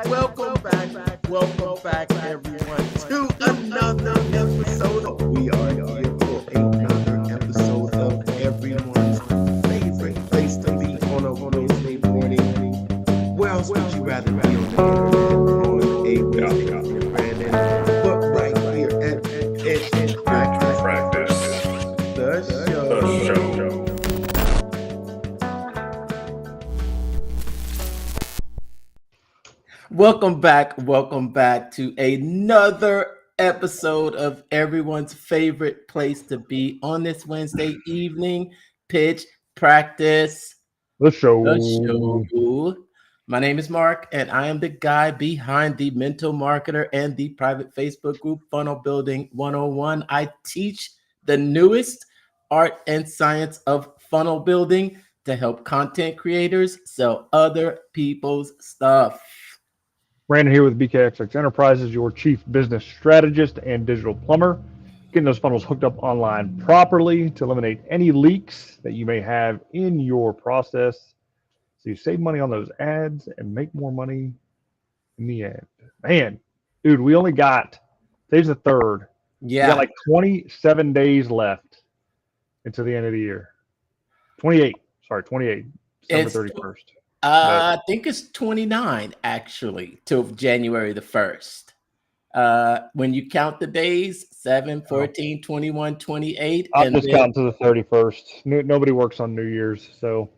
welcome back, everyone, to another episode. We are here for another episode of everyone's favorite place to be on a Wednesday morning. Where else would you rather be on the internet on a Wednesday morning, Brandon? But right here at Practice, the show. Welcome back to another episode of everyone's favorite place to be on this Wednesday evening, Pitch Practice, The show. the show. My name is Mark, and I am the guy behind the Mental Marketer and the private Facebook group Funnel Building 101. I teach the newest art and science of funnel building to help content creators sell other people's stuff. Brandon here with BKXX Enterprises, your chief business strategist and digital plumber. Getting those funnels hooked up online properly to eliminate any leaks that you may have in your process. So you save money on those ads and make more money in the end. Man, dude, we only got, today's the 3rd. Yeah. We got like 27 days left until the end of the year. 28, December 31st. I think it's 29 actually till January the 1st. When you count the days, 7, 14, 21, 28. I'll just count to the 31st. Nobody works on New Year's, so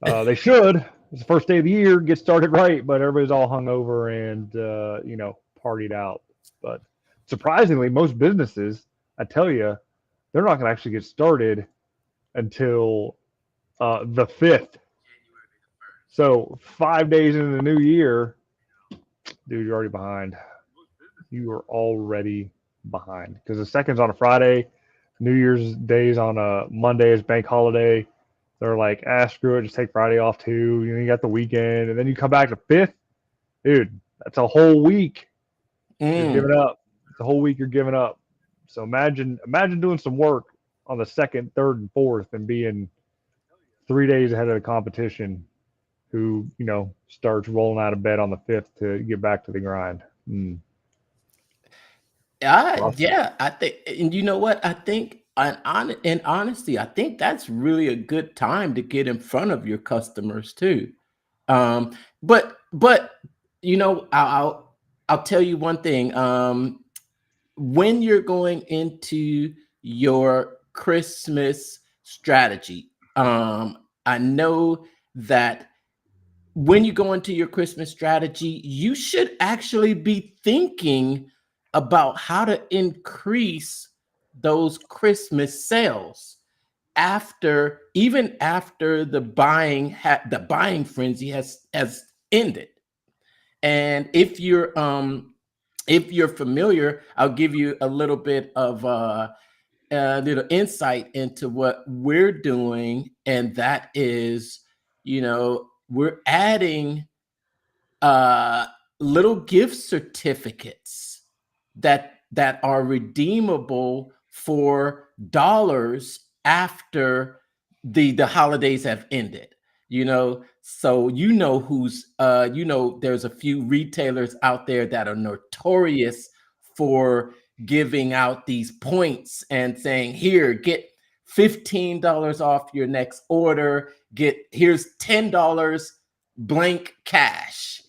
they should. It's the first day of the year, get started right, but everybody's all hungover and, partied out. But surprisingly, most businesses, I tell you, they're not going to actually get started until the 5th. So 5 days into the new year, dude, you're already behind. You are already behind because the 2nd's on a Friday, New Year's Day's on a Monday is bank holiday. They're like, screw it, just take Friday off too. You got the weekend, and then you come back to 5th, dude. That's a whole week. You're giving up. It's a whole week you're giving up. So imagine doing some work on the 2nd, 3rd, and 4th, and being 3 days ahead of the competition, who, starts rolling out of bed on the 5th to get back to the grind. Yeah, I think, and you know what? I think, in honesty, I think that's really a good time to get in front of your customers too. But I'll tell you one thing. When you're going into your Christmas strategy, I know that when you go into your Christmas strategy, you should actually be thinking about how to increase those Christmas sales even after the buying frenzy has ended. And if you're familiar, I'll give you a little bit of a little insight into what we're doing, and that is, we're adding little gift certificates that are redeemable for dollars after the holidays have ended. So who's there's a few retailers out there that are notorious for giving out these points and saying, here, get $15 off your next order. Here's $10 blank cash.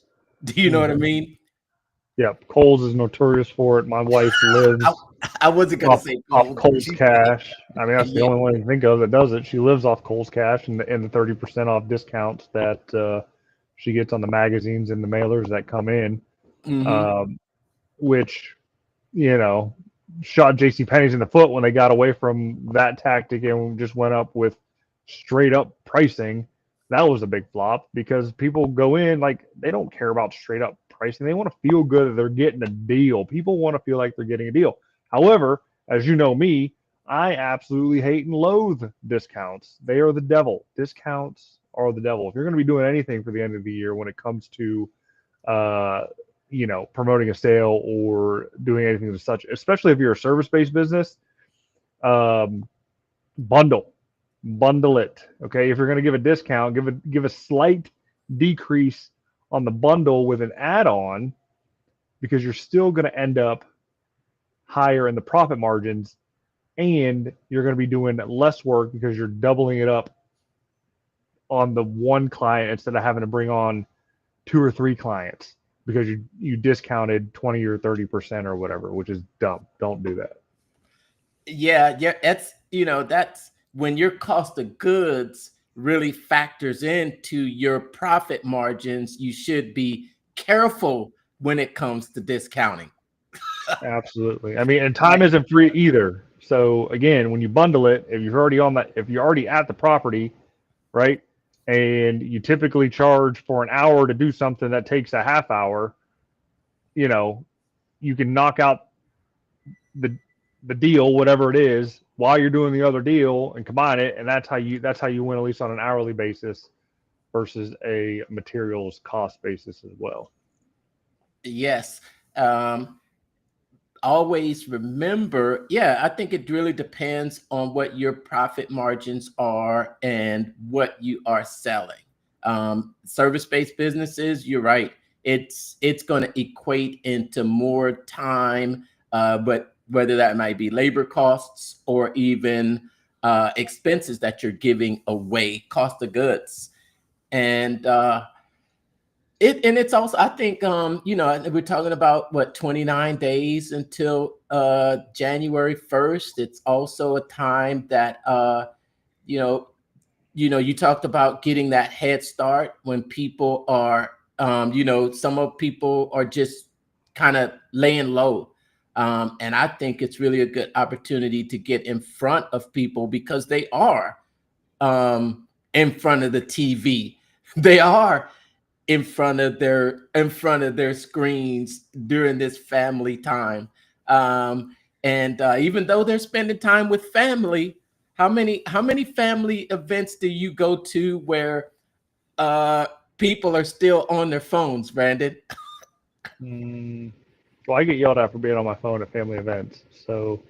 Do you know what I mean? Yeah, Kohl's is notorious for it. My wife lives. I wasn't gonna say off Kohl's cash. I mean, that's the only one I can think of that does it. She lives off Kohl's cash and the 30% off discounts that she gets on the magazines and the mailers that come in, which shot JCPenney's in the foot when they got away from that tactic and just went up with straight up pricing. That was a big flop because people go in like they don't care about straight up pricing. They want to feel good that they're getting a deal. People want to feel like they're getting a deal. However, as you know me, I absolutely hate and loathe discounts. They are the devil. Discounts are the devil. If you're going to be doing anything for the end of the year when it comes to promoting a sale or doing anything of such, especially if you're a service-based business, bundle it. Okay, if you're going to give a discount, give a slight decrease on the bundle with an add-on, because you're still going to end up higher in the profit margins, and you're going to be doing less work because you're doubling it up on the one client instead of having to bring on 2 or 3 clients because you discounted 20 or 30% or whatever, which is dumb. Don't do that. Yeah, that's that's when your cost of goods really factors into your profit margins. You should be careful when it comes to discounting. Absolutely. I mean, and time isn't free either. So again, when you bundle it, if you're already at the property, right? And you typically charge for an hour to do something that takes a half hour, you know, you can knock out the the deal, whatever it is, while you're doing the other deal and combine it, and that's how you win, at least on an hourly basis versus a materials cost basis as well. Yes. Always remember, I think it really depends on what your profit margins are and what you are selling. Service-based businesses, you're right. It's going to equate into more time, but whether that might be labor costs or even expenses that you're giving away, cost of goods. And it's also, I think, we're talking about what, 29 days until January 1st. It's also a time that you know you talked about getting that head start when people are some of people are just kind of laying low. And I think it's really a good opportunity to get in front of people because they are in front of the TV. They are in front of their screens during this family time. And even though they're spending time with family, how many family events do you go to where uh people are still on their phones, Brandon? Mm, well, I get yelled at for being on my phone at family events. So,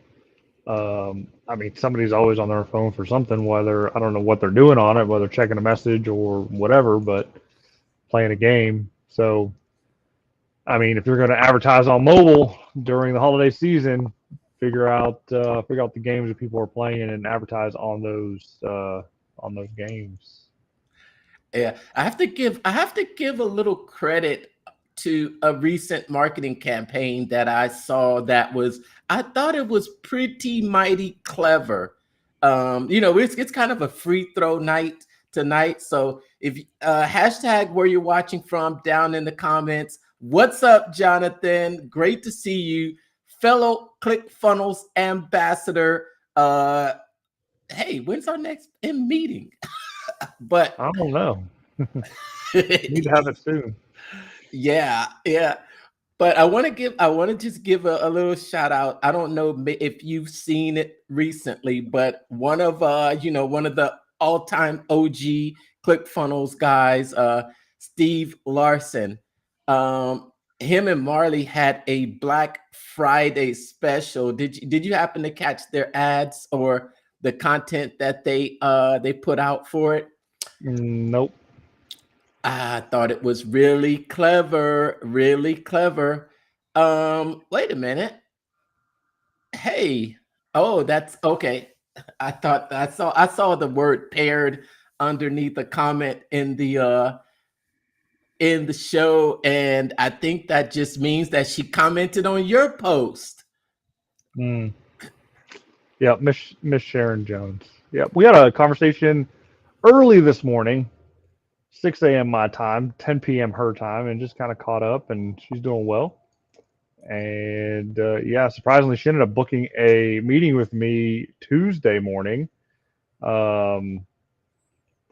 I mean, somebody's always on their phone for something, whether I don't know what they're doing on it, whether checking a message or whatever, but playing a game. So, I mean, if you're going to advertise on mobile during the holiday season, figure out the games that people are playing and advertise on those games. Yeah, I have to give a little credit to a recent marketing campaign that I saw I thought it was pretty mighty clever. It's kind of a free throw night tonight. So if hashtag where you're watching from down in the comments. What's up, Jonathan? Great to see you, fellow ClickFunnels ambassador. Hey, when's our next meeting? But I don't know. Need to have it soon. yeah. But I want to just give a little shout out. I don't know if you've seen it recently, but one of the all-time OG ClickFunnels guys, Steve Larson, um, him and Marley had a Black Friday special. Did you happen to catch their ads or the content that they put out for it? Nope. I thought it was really clever, really clever. Wait a minute. Hey. Oh, that's okay. I thought I saw the word paired underneath a comment in the show, and I think that just means that she commented on your post. Mm. Yeah, Miss Sharon Jones. Yeah, we had a conversation early this morning, 6 a.m. my time, 10 p.m. her time, and just kind of caught up, and she's doing well. And yeah, surprisingly, she ended up booking a meeting with me Tuesday morning, um,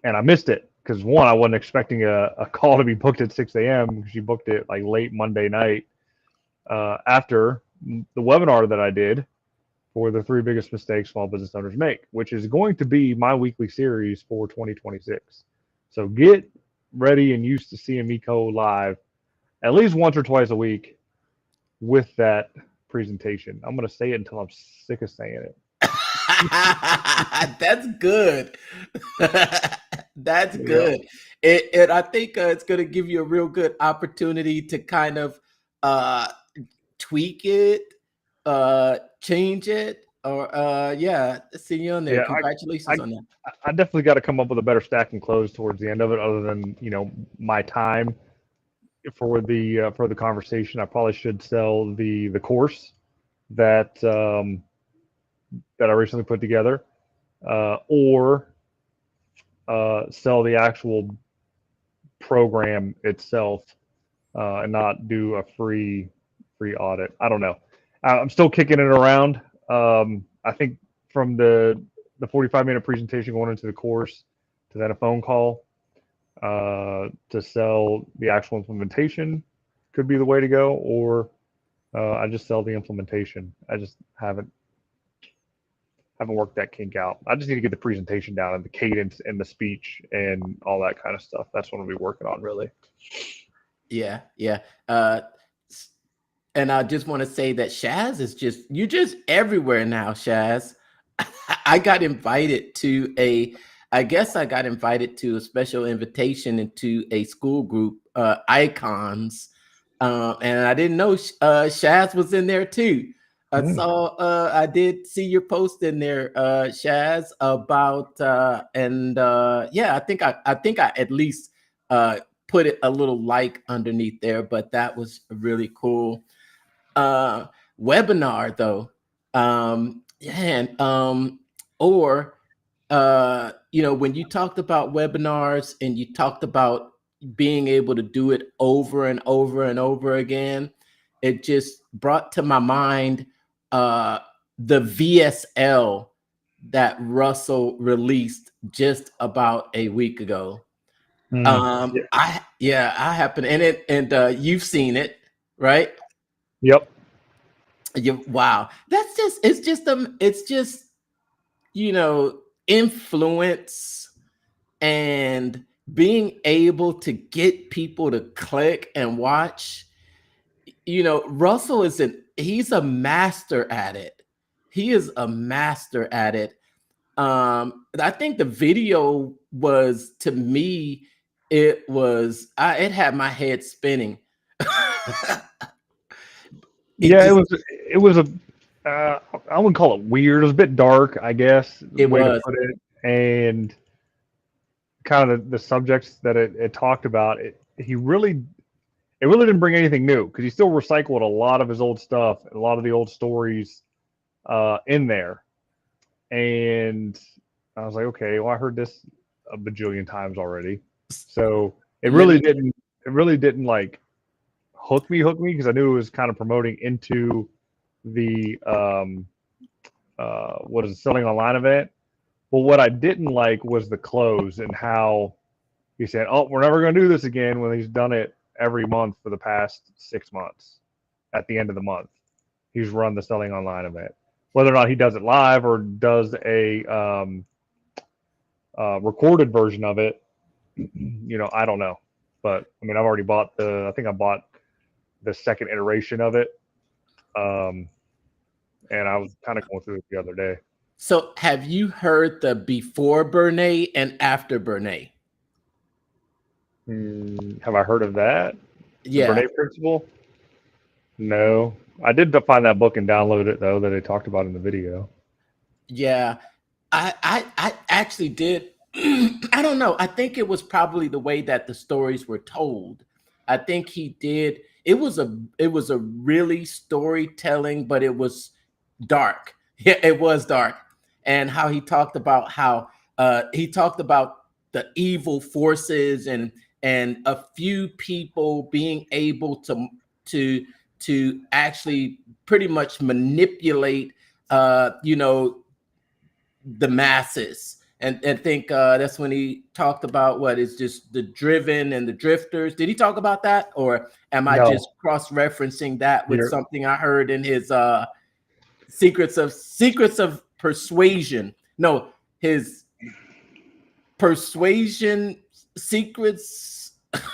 and I missed it because one, I wasn't expecting a call to be booked at 6 a.m. She booked it like late Monday night after the webinar that I did for the 3 biggest mistakes small business owners make, which is going to be my weekly series for 2026. So get ready and used to seeing me go live at least once or twice a week with that presentation. I'm going to say it until I'm sick of saying it. That's good. That's Yeah. good. It I think it's going to give you a real good opportunity to kind of uh, tweak it, change it, or yeah. See you on there. Yeah, Congratulations I on that. I definitely got to come up with a better stack and close towards the end of it, other than my time for the conversation. I probably should sell the course that that I recently put together, or sell the actual program itself, and not do a free audit. I don't know. I'm still kicking it around. I think from the 45-minute presentation going into the course to then a phone call to sell the actual implementation could be the way to go, or I just sell the implementation. I just haven't worked that kink out. I just need to get the presentation down and the cadence and the speech and all that kind of stuff. That's what I'll be working on, really. Yeah, yeah. Uh, and I just want to say that Shaz is you're just everywhere now, Shaz. I got invited to I guess I got invited to a special invitation into a school group, Icons, and I didn't know Shaz was in there too. Mm. I did see your post in there, Shaz, about yeah, I think I at least put it a little like underneath there, but that was really cool. uh Webinar though, and or when you talked about webinars and you talked about being able to do it over and over and over again, it just brought to my mind uh the VSL that Russell released just about a week ago. Mm. I happen, and you've seen it, right? Yep. Wow, that's just it's just influence and being able to get people to click and watch. Russell he's a master at it. He is a master at it. I think the video was, to me, it had my head spinning. It Yeah, just it was a I wouldn't call it weird. It was a bit dark, I guess, the it way to was. put it, and kind of the subjects that it talked about. It really didn't bring anything new because he still recycled a lot of his old stuff, a lot of the old stories in there. And I was like, okay, well, I heard this a bajillion times already, so it Let really me didn't. It really didn't like hook me because I knew it was kind of promoting into the what is it, selling online event. Well, what I didn't like was the close and how he said, "Oh, we're never going to do this again," when he's done it every month for the past 6 months. At the end of the month, he's run the selling online event. Whether or not he does it live or does a recorded version of it, I don't know. But I mean, I've already bought I think I bought the second iteration of it, um, and I was kind of going through it the other day. So, have you heard the before Bernay and after Bernay? Have I heard of that? The Yeah, Bernay Principle? No. I did find that book and download it though that they talked about in the video. yeah. I actually did. I don't know. I think it was probably the way that the stories were told. I think he did. It was a really storytelling, but it was dark. Yeah, it was dark. And how he talked about the evil forces and a few people being able to to actually pretty much manipulate the masses. And think that's when he talked about what is just the driven and the drifters. Did he talk about that, or am I No, just cross-referencing that with you're something I heard in his secrets of persuasion? No, his persuasion secrets.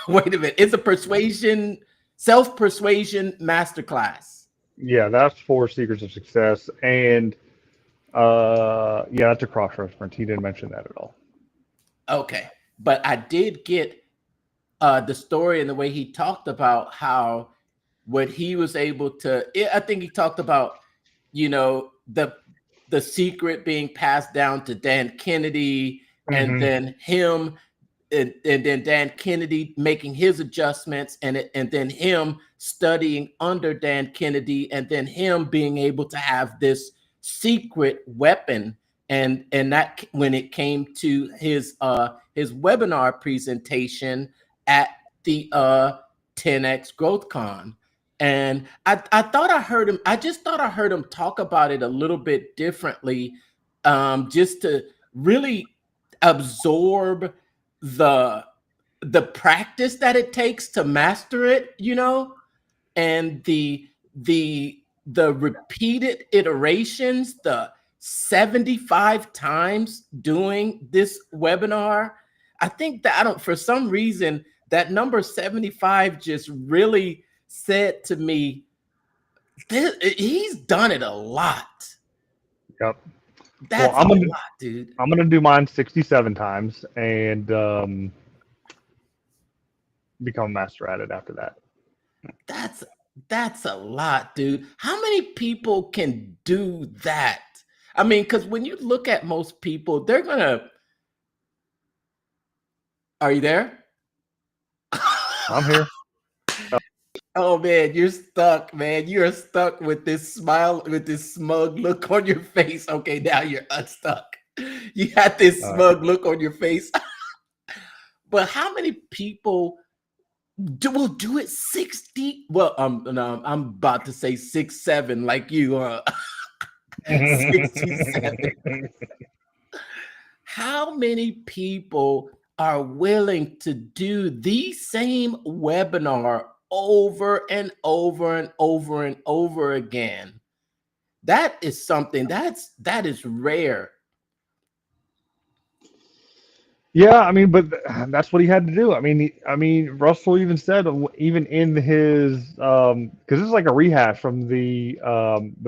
Wait a minute, it's a persuasion, self-persuasion masterclass. yeah, that's for Secrets of Success, and yeah, that's a cross reference. He didn't mention that at all. Okay. but I did get the story and the way he talked about how what he was able to. I think he talked about, you know, the secret being passed down to Dan Kennedy, and Mm-hmm. then him and then Dan Kennedy making his adjustments, and then him studying under Dan Kennedy, and then him being able to have this secret weapon. And that when it came to his webinar presentation at the 10x Growth Con. And I thought I heard him, I just thought I heard him talk about it a little bit differently, just to really absorb the practice that it takes to master it, you know, and the repeated iterations, the 75 times doing this webinar. I think that, I don't, for some reason that number 75 just really said to me, he's done it a lot. Yep. That's well, a lot, dude. I'm gonna do mine 67 times and become a master at it after that. That's a lot, dude. How many people can do that? I mean, because when you look at most people, they're gonna. Are you there? I'm here. Oh man, you're stuck, man. You're stuck with this smile, with this smug look on your face. Okay, now you're unstuck. You had this smug look on your face. But how many people will do it 60? Well, no, I'm about to say 6'7", like you. 67. How many people are willing to do the same webinar over and over and over and over again? That is something that is rare. Yeah, I mean, but that's what he had to do. I mean, Russell even said, even in his, because this is like a rehash from the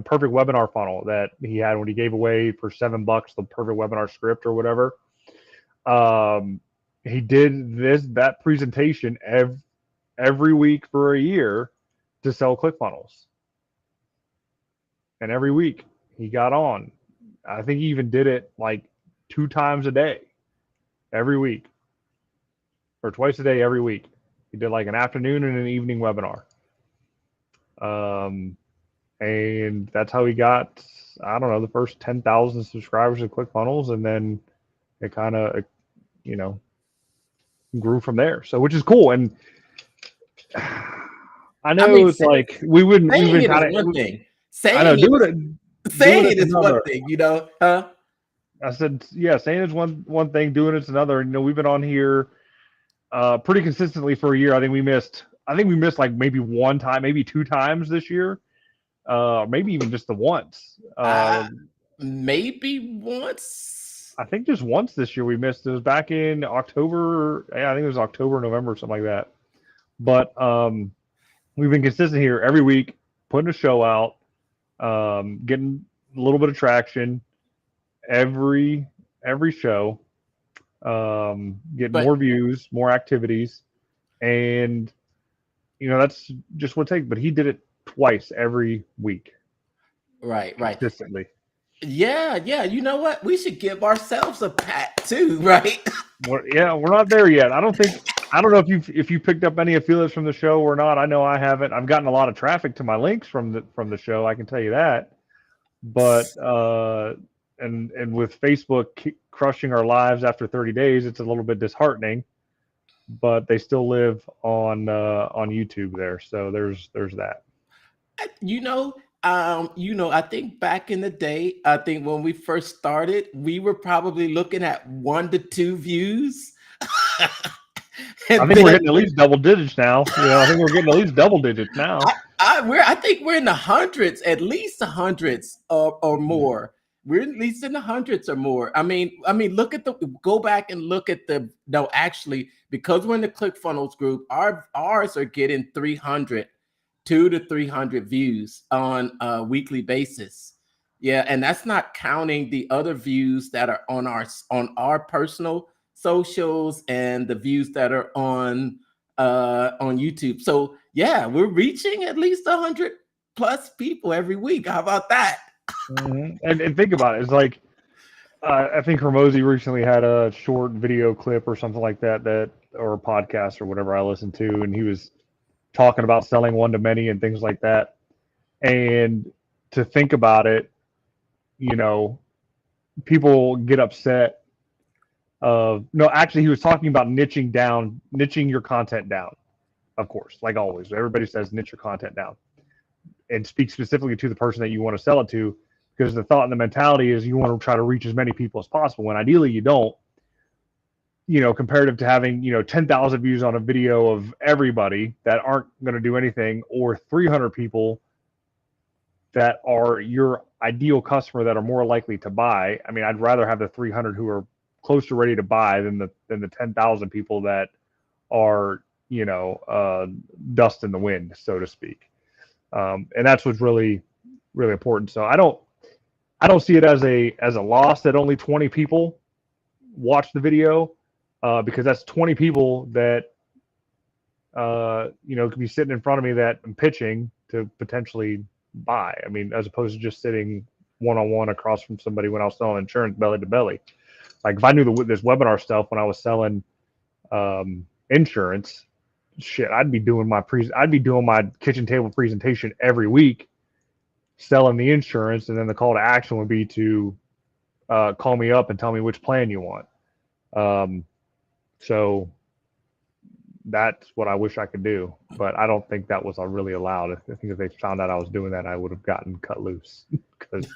perfect webinar funnel that he had when he gave away for $7 the perfect webinar script or whatever. He did that presentation every week for a year to sell ClickFunnels, and every week he got on. I think he even did it like 2 times a day, every week, or twice a day every week. He did like an afternoon and an evening webinar. And that's how he got, I don't know, the first 10,000 subscribers to ClickFunnels, and then it kind of, you know, grew from there. So, which is cool. And I I know mean, it's like we've saying been it is kind one of, thing. I know doing Saying it's it is one another. thing, you know, huh? I said, yeah, saying it's one thing, doing it's another. You know, we've been on here pretty consistently for a year. I think we missed like maybe one time, maybe 2 times this year, maybe even just the once. Maybe once. I think just once this year we missed. It was back in October. Yeah, I think it was October, November, something like that. But we've been consistent here every week, putting a show out, getting a little bit of traction every show, getting more But views, more activities, and you know that's just what it takes. But he did it twice every week, right. consistently. Yeah, yeah. You know what? We should give ourselves a pat too, right? We're not there yet. I don't know if you picked up any affiliates from the show or not. I know I haven't. I've gotten a lot of traffic to my links from the show. I can tell you that. But and with Facebook crushing our lives after 30 days, it's a little bit disheartening. But they still live on YouTube there, so there's that. You know, I think back in the day, I think when we first started, we were probably looking at 1 to 2 views. I And think we're then hitting at least double digits now. You know, I think we're getting at least double digits now. I think we're in the hundreds, at least the hundreds or more. We're at least in the hundreds or more. Look at go back and look at no, actually, because we're in the ClickFunnels group, ours are getting 300, 200 to 300 views on a weekly basis. Yeah, and that's not counting the other views that are on our personal socials and the views that are on YouTube. So yeah, we're reaching at least 100 plus people every week. How about that? Mm-hmm. And think about it. It's like I think Hermosi recently had a short video clip or something like that, or a podcast or whatever I listened to, and he was talking about selling one to many and things like that. And to think about it, you know, people get upset. No, actually, he was talking about niching your content down. Of course, like always, everybody says niche your content down, and speak specifically to the person that you want to sell it to, because the thought and the mentality is you want to try to reach as many people as possible. When ideally you don't. Comparative to having 10,000 views on a video of everybody that aren't going to do anything, or 300 people that are your ideal customer that are more likely to buy. I mean, I'd rather have the 300 who are close to ready to buy than the 10,000 people that are dust in the wind, so to speak. And that's what's really really important. So I don't see it as a loss that only 20 people watch the video, because that's 20 people that could be sitting in front of me that I'm pitching to potentially buy. I mean, as opposed to just sitting one-on-one across from somebody when I was selling insurance belly to belly. Like if I knew this webinar stuff when I was selling insurance, shit, I'd be doing my kitchen table presentation every week, selling the insurance, and then the call to action would be to call me up and tell me which plan you want. So that's what I wish I could do, but I don't think that was really allowed. I think if they found out I was doing that, I would have gotten cut loose. Because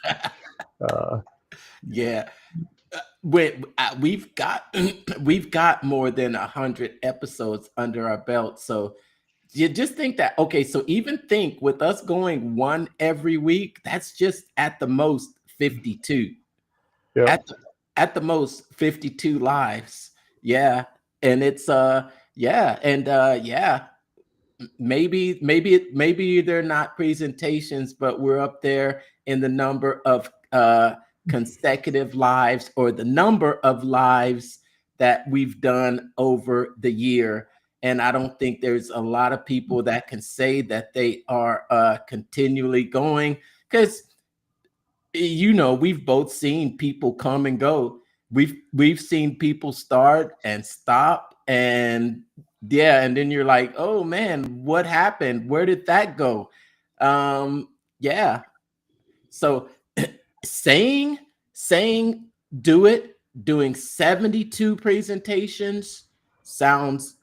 Yeah, we've got we've got more than 100 episodes under our belt. So you just think that, okay, so even think with us going one every week, that's just at the most 52. yeah, At the most 52 lives. Yeah. And it's yeah, and yeah, maybe they're not presentations, but we're up there in the number of consecutive lives, or the number of lives that we've done over the year. And I don't think there's a lot of people that can say that they are continually going, because we've both seen people come and go. We've seen people start and stop, and yeah, and then you're like, oh man, what happened? Where did that go? Yeah. So saying do it, doing 72 presentations sounds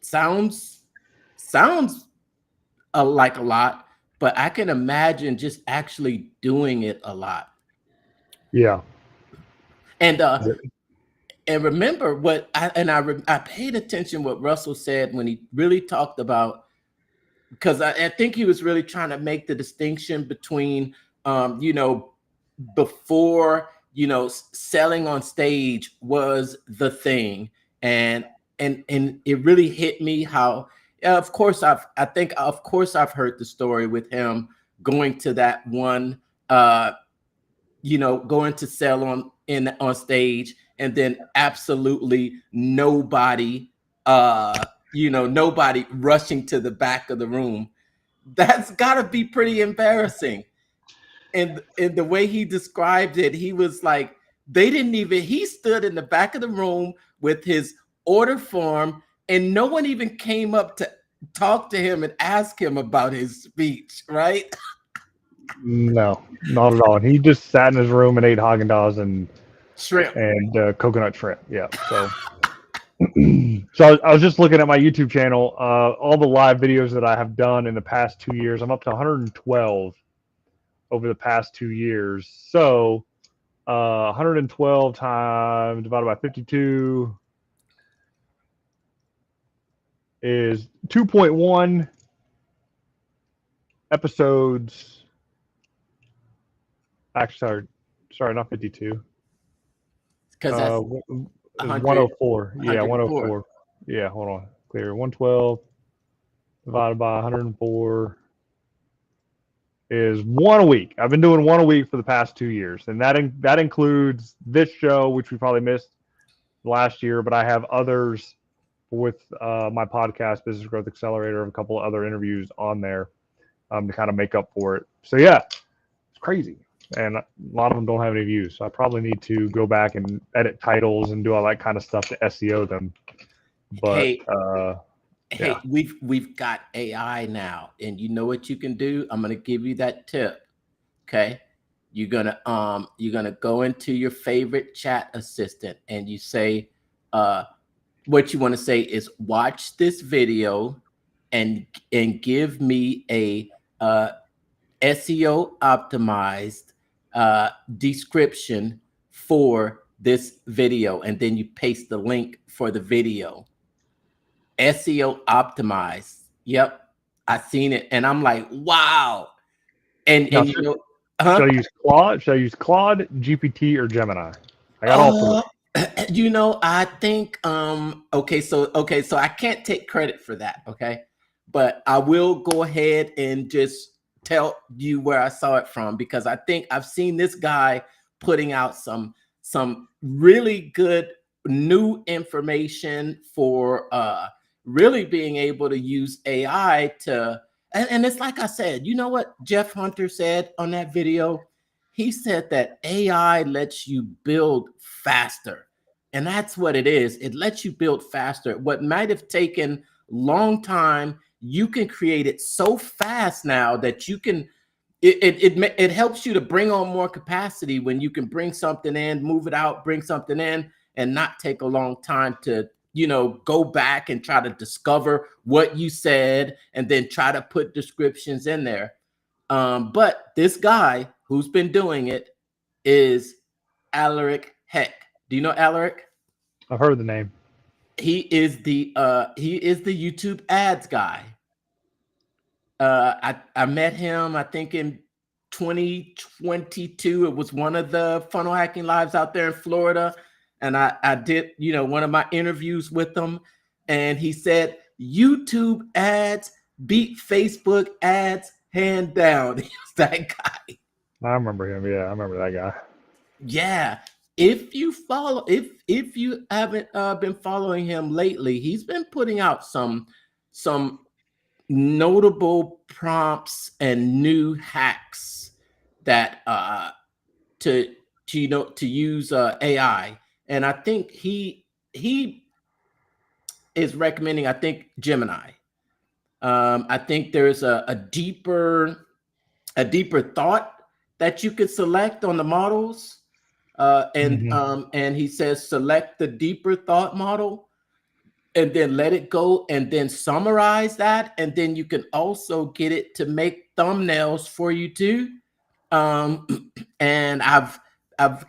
sounds like a lot, but I can imagine just actually doing it a lot. yeah, And remember what I paid attention what Russell said when he really talked about, because I think he was really trying to make the distinction between before selling on stage was the thing, and it really hit me how, of course I've heard the story with him going to that one going to sell on stage, and then absolutely nobody nobody rushing to the back of the room. That's got to be pretty embarrassing. And in the way he described it, he was like, he stood in the back of the room with his order form, and no one even came up to talk to him and ask him about his speech, right? no, not at all. And he just sat in his room and ate Haagen-Dazs Shrimp. and coconut shrimp. Yeah. So, so I was just looking at my YouTube channel, all the live videos that I have done in the past 2 years. I'm up to 112 over the past 2 years. So, 112 times divided by 52 is 2.1 episodes. Actually, sorry, not 52. Because that's 104. Yeah, 104. 104. Yeah, hold on. Clear. 112 divided by 104 is one a week. I've been doing one a week for the past 2 years, and that includes this show, which we probably missed last year, but I have others with my podcast, Business Growth Accelerator, and a couple of other interviews on there to kind of make up for it. So yeah, it's crazy. And a lot of them don't have any views. So I probably need to go back and edit titles and do all that kind of stuff to SEO them. But Hey, yeah, we've got AI now, and you know what you can do? I'm gonna give you that tip. Okay. You're gonna go into your favorite chat assistant and you say, what you want to say is watch this video and give me a SEO optimized description for this video, and then you paste the link for the video. SEO optimized. Yep, I seen it, and I'm like, wow. now And you know, should huh? I use Claude? Should I use Claude, GPT, or Gemini? I got all three. Uh, you know, I think okay, so I can't take credit for that, okay? But I will go ahead and just tell you where I saw it from, because I think I've seen this guy putting out some really good new information for really being able to use AI to, and it's like I said, you know what Jeff Hunter said on that video? He said that AI lets you build faster. And that's what it is. It lets you build faster. What might have taken long time, you can create it so fast now that you can, it helps you to bring on more capacity when you can bring something in, move it out, bring something in, and not take a long time to, you know, go back and try to discover what you said and then try to put descriptions in there. But this guy who's been doing it is Alaric Heck. Do you know Alaric? I've heard the name. He is the YouTube ads guy. I met him, I think, in 2022. It was one of the funnel hacking lives out there in Florida. And I did, you know, one of my interviews with him. And he said, YouTube ads beat Facebook ads hand down. He's that guy. I remember him. Yeah, I remember that guy. Yeah. If you follow, if you haven't been following him lately, he's been putting out some notable prompts and new hacks that to you know, to use AI. And I think he is recommending, I think, Gemini. I think there's a deeper thought that you could select on the models. Hmm. And he says select the deeper thought model and then let it go and then summarize that, and then you can also get it to make thumbnails for you too. And I've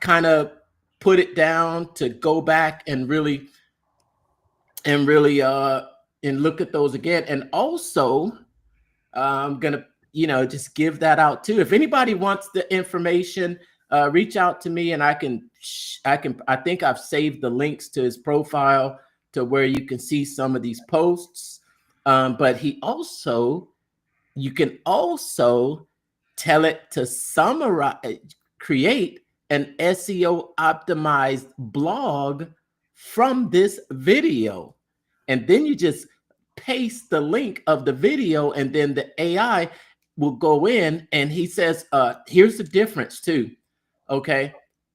kind of put it down to go back and really and look at those again. And also I'm gonna, you know, just give that out too. If anybody wants the information, reach out to me, and I think I've saved the links to his profile to where you can see some of these posts. But you can also tell it to summarize, create an SEO optimized blog from this video. And then you just paste the link of the video, and then the AI will go in, and he says, here's the difference too. Okay.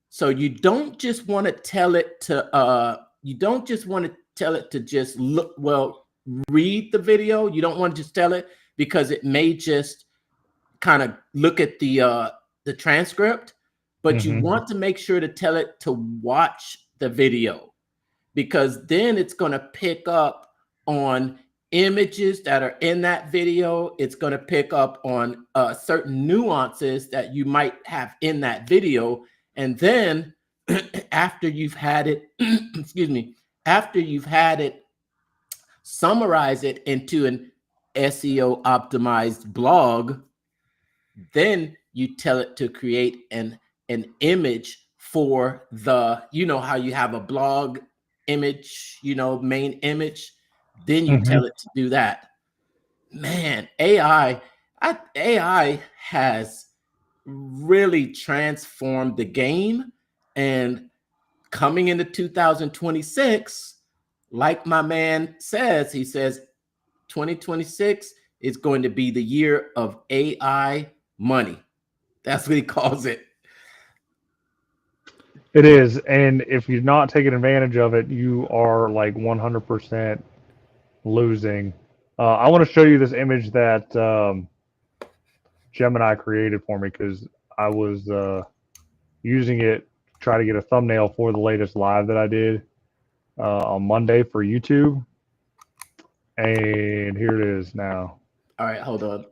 So you don't just want to tell it to just look, well, read the video. You don't want to just tell it, because it may just kind of look at the transcript, but you Hmm. want to make sure to tell it to watch the video, because then it's going to pick up on images that are in that video. It's going to pick up on certain nuances that you might have in that video. And then after you've had it, excuse me, after you've had it, summarize it into an SEO optimized blog, then you tell it to create an image for the, you know, how you have a blog image, you know, main image, then you Hmm. tell it to do that. Man, AI has really transformed the game. And coming into 2026, like my man says, he says 2026 is going to be the year of AI money. That's what he calls it. It is, and if you're not taking advantage of it, you are like 100% losing. I want to show you this image that Gemini created for me because I was using it to try to get a thumbnail for the latest live that I did on Monday for YouTube. And here it is now. All right, hold on.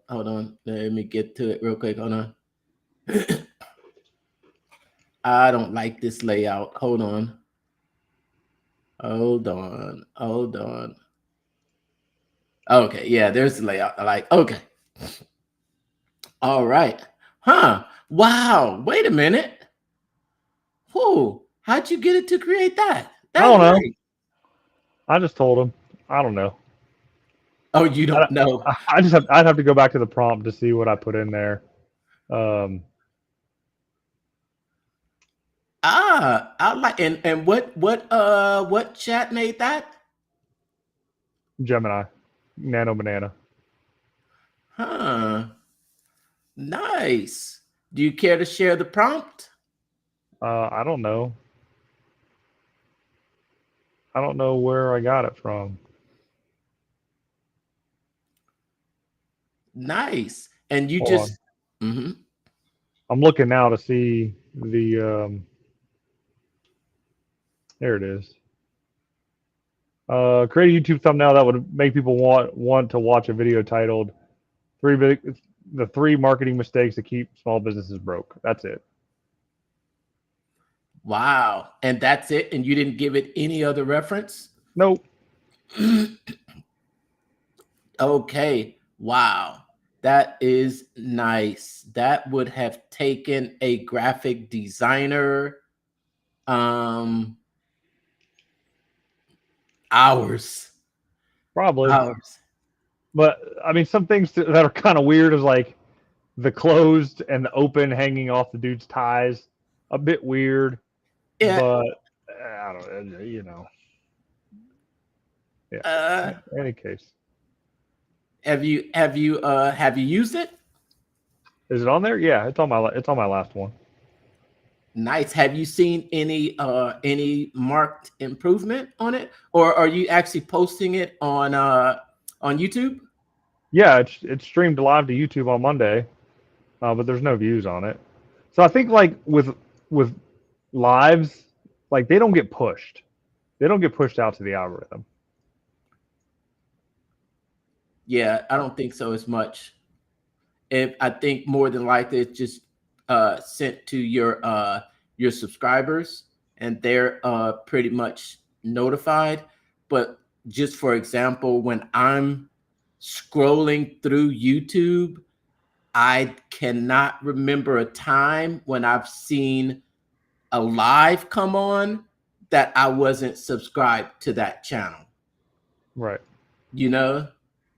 Let me get to it real quick. Hold on. I don't like this layout. Hold on. Okay, yeah, there's the layout. I like, okay. All right. Huh. Wow. Wait a minute. Whoa. How'd you get it to create that? I That's don't know. great. I just told him. I don't know. Oh, you don't know. I'd have to go back to the prompt to see what I put in there. I like and what chat made that? Gemini, Nano Banana. Huh. Nice. Do you care to share the prompt? I don't know. I don't know where I got it from. Nice. And you Hold just on. mm-hmm. I'm looking now to see the. There it is. Create a YouTube thumbnail that would make people want to watch a video titled the three marketing mistakes that keep small businesses broke. That's it. Wow. And that's it. And you didn't give it any other reference? Nope. Okay. Wow. That is nice. That would have taken a graphic designer hours. Probably. Hours. But I mean, some things that are kind of weird is like the closed and the open hanging off the dude's ties. A bit weird, Yeah. but I don't know, you know. Yeah. In any case. Have you used it? Is it on there? Yeah, it's on my last one. Nice. Have you seen any marked improvement on it, or are you actually posting it on YouTube? Yeah, it's streamed live to YouTube on Monday, but there's no views on it. So I think like with lives, like they don't get pushed. They don't get pushed out to the algorithm. Yeah, I don't think so as much. If I think more than likely it's just sent to your subscribers, and they're pretty much notified. But just for example, when I'm scrolling through YouTube, I cannot remember a time when I've seen a live come on that I wasn't subscribed to that channel. Right. You know,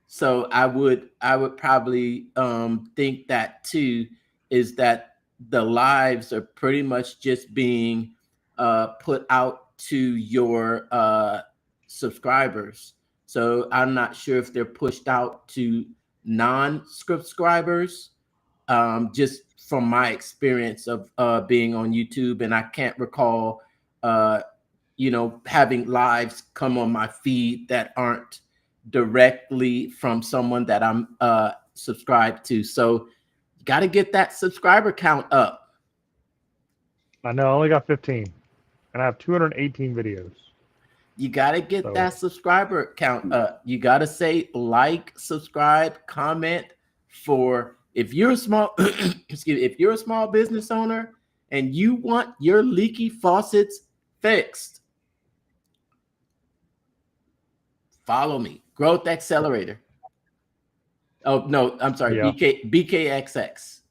so I would probably think that too, is that the lives are pretty much just being put out to your subscribers. So I'm not sure if they're pushed out to non-subscribers. Just from my experience of being on YouTube, and I can't recall having lives come on my feed that aren't directly from someone that I'm subscribed to. So got to get that subscriber count up. I know I only got 15, and I have 218 videos. You got to get So that subscriber count up. You got to say like, subscribe, comment. For if you're a small excuse me, if you're a small business owner and you want your leaky faucets fixed, follow me. Growth Accelerator. Oh no, I'm sorry. yeah, BKXX.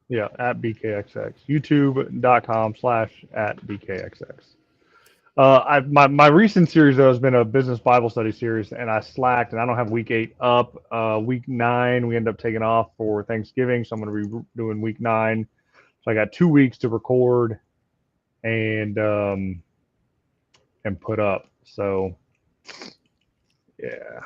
yeah, at BKXX. YouTube.com/@BKXX. My recent series though has been a business Bible study series, and I slacked, and I don't have week 8 up. Week 9 we end up taking off for Thanksgiving, so I'm going to be doing week 9. So I got 2 weeks to record and um, and put up. So yeah,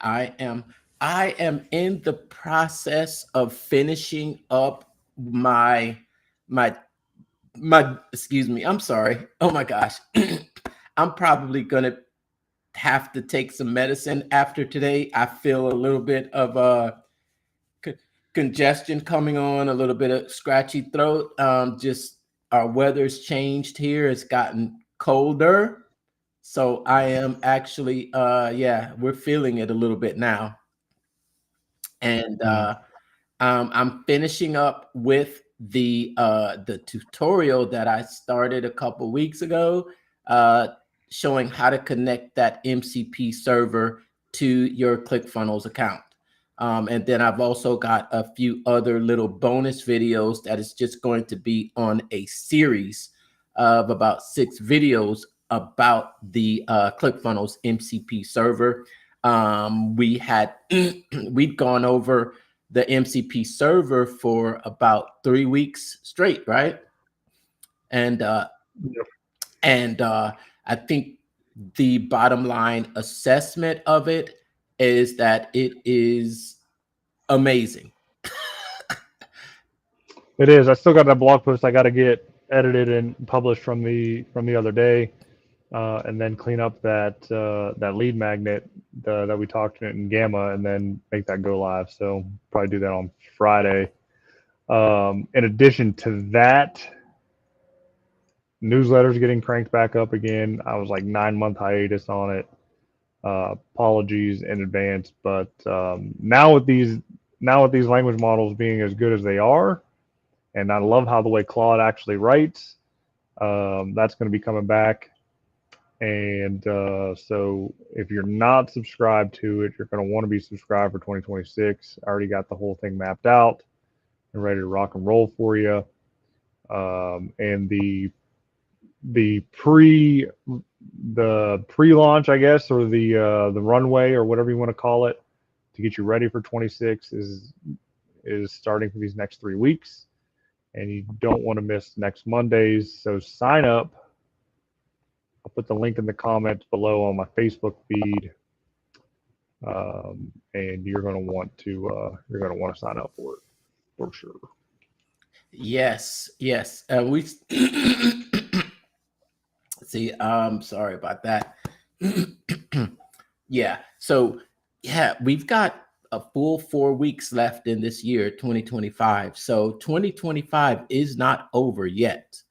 I am I am in the process of finishing up my my excuse me, I'm sorry. Oh my gosh. I'm probably gonna have to take some medicine after today. I feel a little bit of co- congestion coming on, a little bit of scratchy throat. Just our weather's changed here. It's gotten colder. So I am actually yeah, we're feeling it a little bit now. And mm, I'm finishing up with the tutorial that I started a couple weeks ago, uh, showing how to connect that MCP server to your ClickFunnels account. And then I've also got a few other little bonus videos that is just going to be on a series of about 6 videos about the ClickFunnels MCP server. We had we'd gone over the MCP server for about 3 weeks straight, right? And yep. and I think the bottom line assessment of it is that it is amazing. It is. I still got that blog post I got to get edited and published from the other day, and then clean up that lead magnet that we talked in Gamma, and then make that go live. So probably do that on Friday. In addition to that, newsletters getting cranked back up again. I was like 9 month hiatus on it. Apologies in advance, but now with these language models being as good as they are, and I love how the way Claude actually writes. That's going to be coming back. And so if you're not subscribed to it, you're going to want to be subscribed for 2026. I already got the whole thing mapped out and ready to rock and roll for you. And the pre the pre-launch, I guess, or the runway or whatever you want to call it, to get you ready for 26 is starting for these next 3 weeks, and you don't want to miss next Mondays. So sign up. I'll put the link in the comments below on my Facebook feed, and you're gonna want to sign up for it for sure. Yes, yes. We see. Sorry about that. Yeah. So yeah, we've got a full 4 weeks left in this year, 2025. So 2025 is not over yet.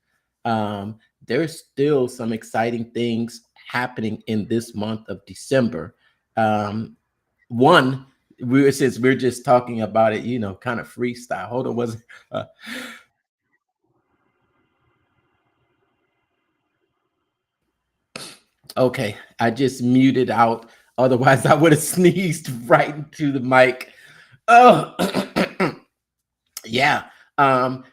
Um, there's still some exciting things happening in this month of December. Um, one, since we're just talking about it, kind of freestyle. Hold on, was uh, okay? I just muted out. Otherwise, I would have sneezed right into the mic. Oh, yeah. Um,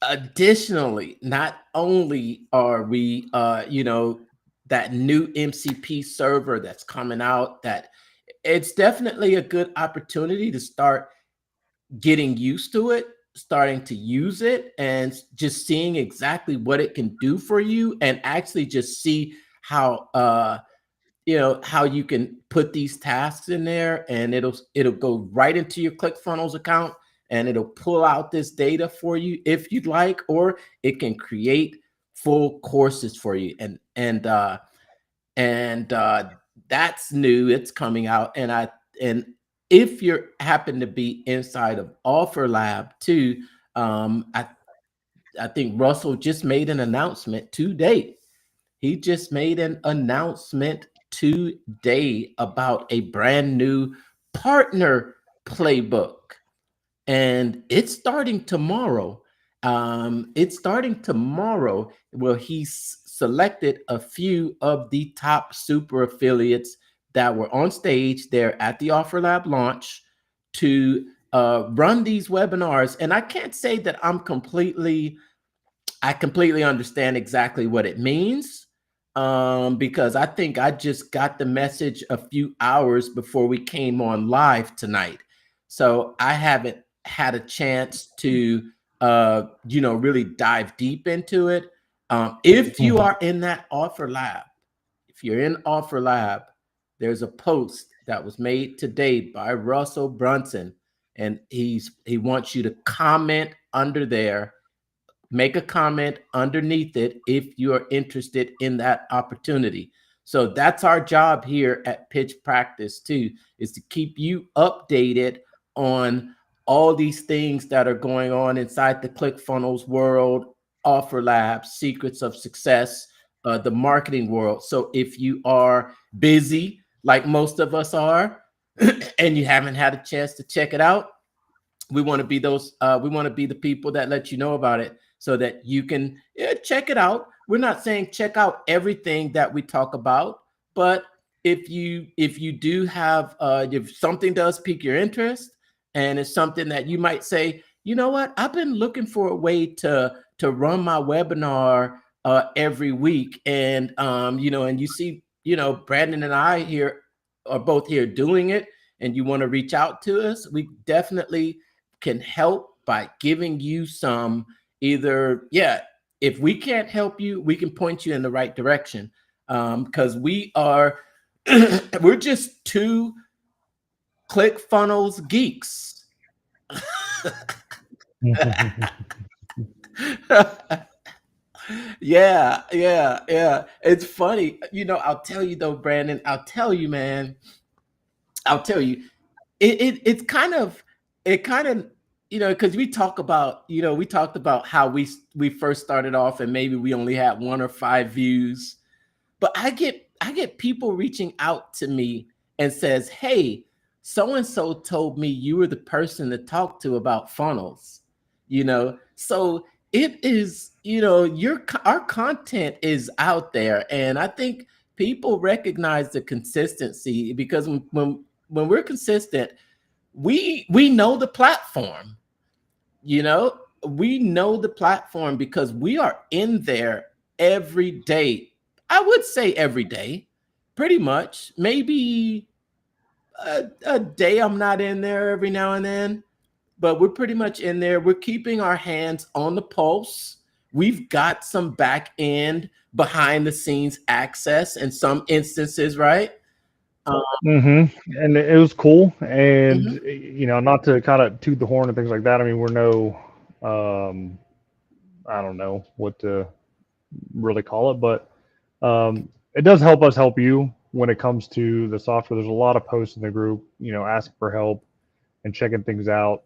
Additionally, not only are we that new MCP server that's coming out, that it's definitely a good opportunity to start getting used to it, starting to use it, and just seeing exactly what it can do for you, and actually just see how how you can put these tasks in there, and it'll go right into your ClickFunnels account, and it'll pull out this data for you if you'd like, or it can create full courses for you. And that's new. It's coming out. And if you're happen to be inside of Offer Lab too, I think Russell just made an announcement today. He just made an announcement today about a brand new partner playbook, and it's starting tomorrow. It's starting tomorrow. Well, he's selected a few of the top super affiliates that were on stage there at the Offer Lab launch to run these webinars. And I can't say that I completely understand exactly what it means, because I think I just got the message a few hours before we came on live tonight. So I haven't had a chance to really dive deep into it. If you are in that offer lab, if you're in offer lab, there's a post that was made today by Russell Brunson, and he wants you to comment under there, make a comment underneath it if you are interested in that opportunity. So that's our job here at Pitch Practice too, is to keep you updated on all these things that are going on inside the ClickFunnels world, Offer Labs, Secrets of Success, the marketing world. So if you are busy, like most of us are, and you haven't had a chance to check it out, we want to be those we want to be the people that let you know about it so that you can check it out. We're not saying check out everything that we talk about, but if you do have if something does pique your interest and it's something that you might say, you know what, I've been looking for a way to run my webinar every week, and and you see, Brandon and I here are both here doing it, and you want to reach out to us, we definitely can help by giving you some, if we can't help you, we can point you in the right direction, because we are we're just two ClickFunnels geeks. Yeah, it's funny, I'll tell you though, Brandon, I'll tell you, man, I'll tell you, it's kind of, because we talked about how we first started off and maybe we only had 1 or 5 views, but I get people reaching out to me and says, hey, so and so told me you were the person to talk to about funnels. So it is, our content is out there, and I think people recognize the consistency, because when we're consistent, we know the platform. We know the platform because we are in there every day. I would say every day, pretty much. Maybe a day I'm not in there every now and then, but we're pretty much in there. We're keeping our hands on the pulse. We've got some back end, behind the scenes access in some instances, right? And it was cool. And, Mhm. not to kind of toot the horn and things like that. I mean, we're no, I don't know what to really call it, but it does help us help you when it comes to the software. There's a lot of posts in the group, asking for help and checking things out.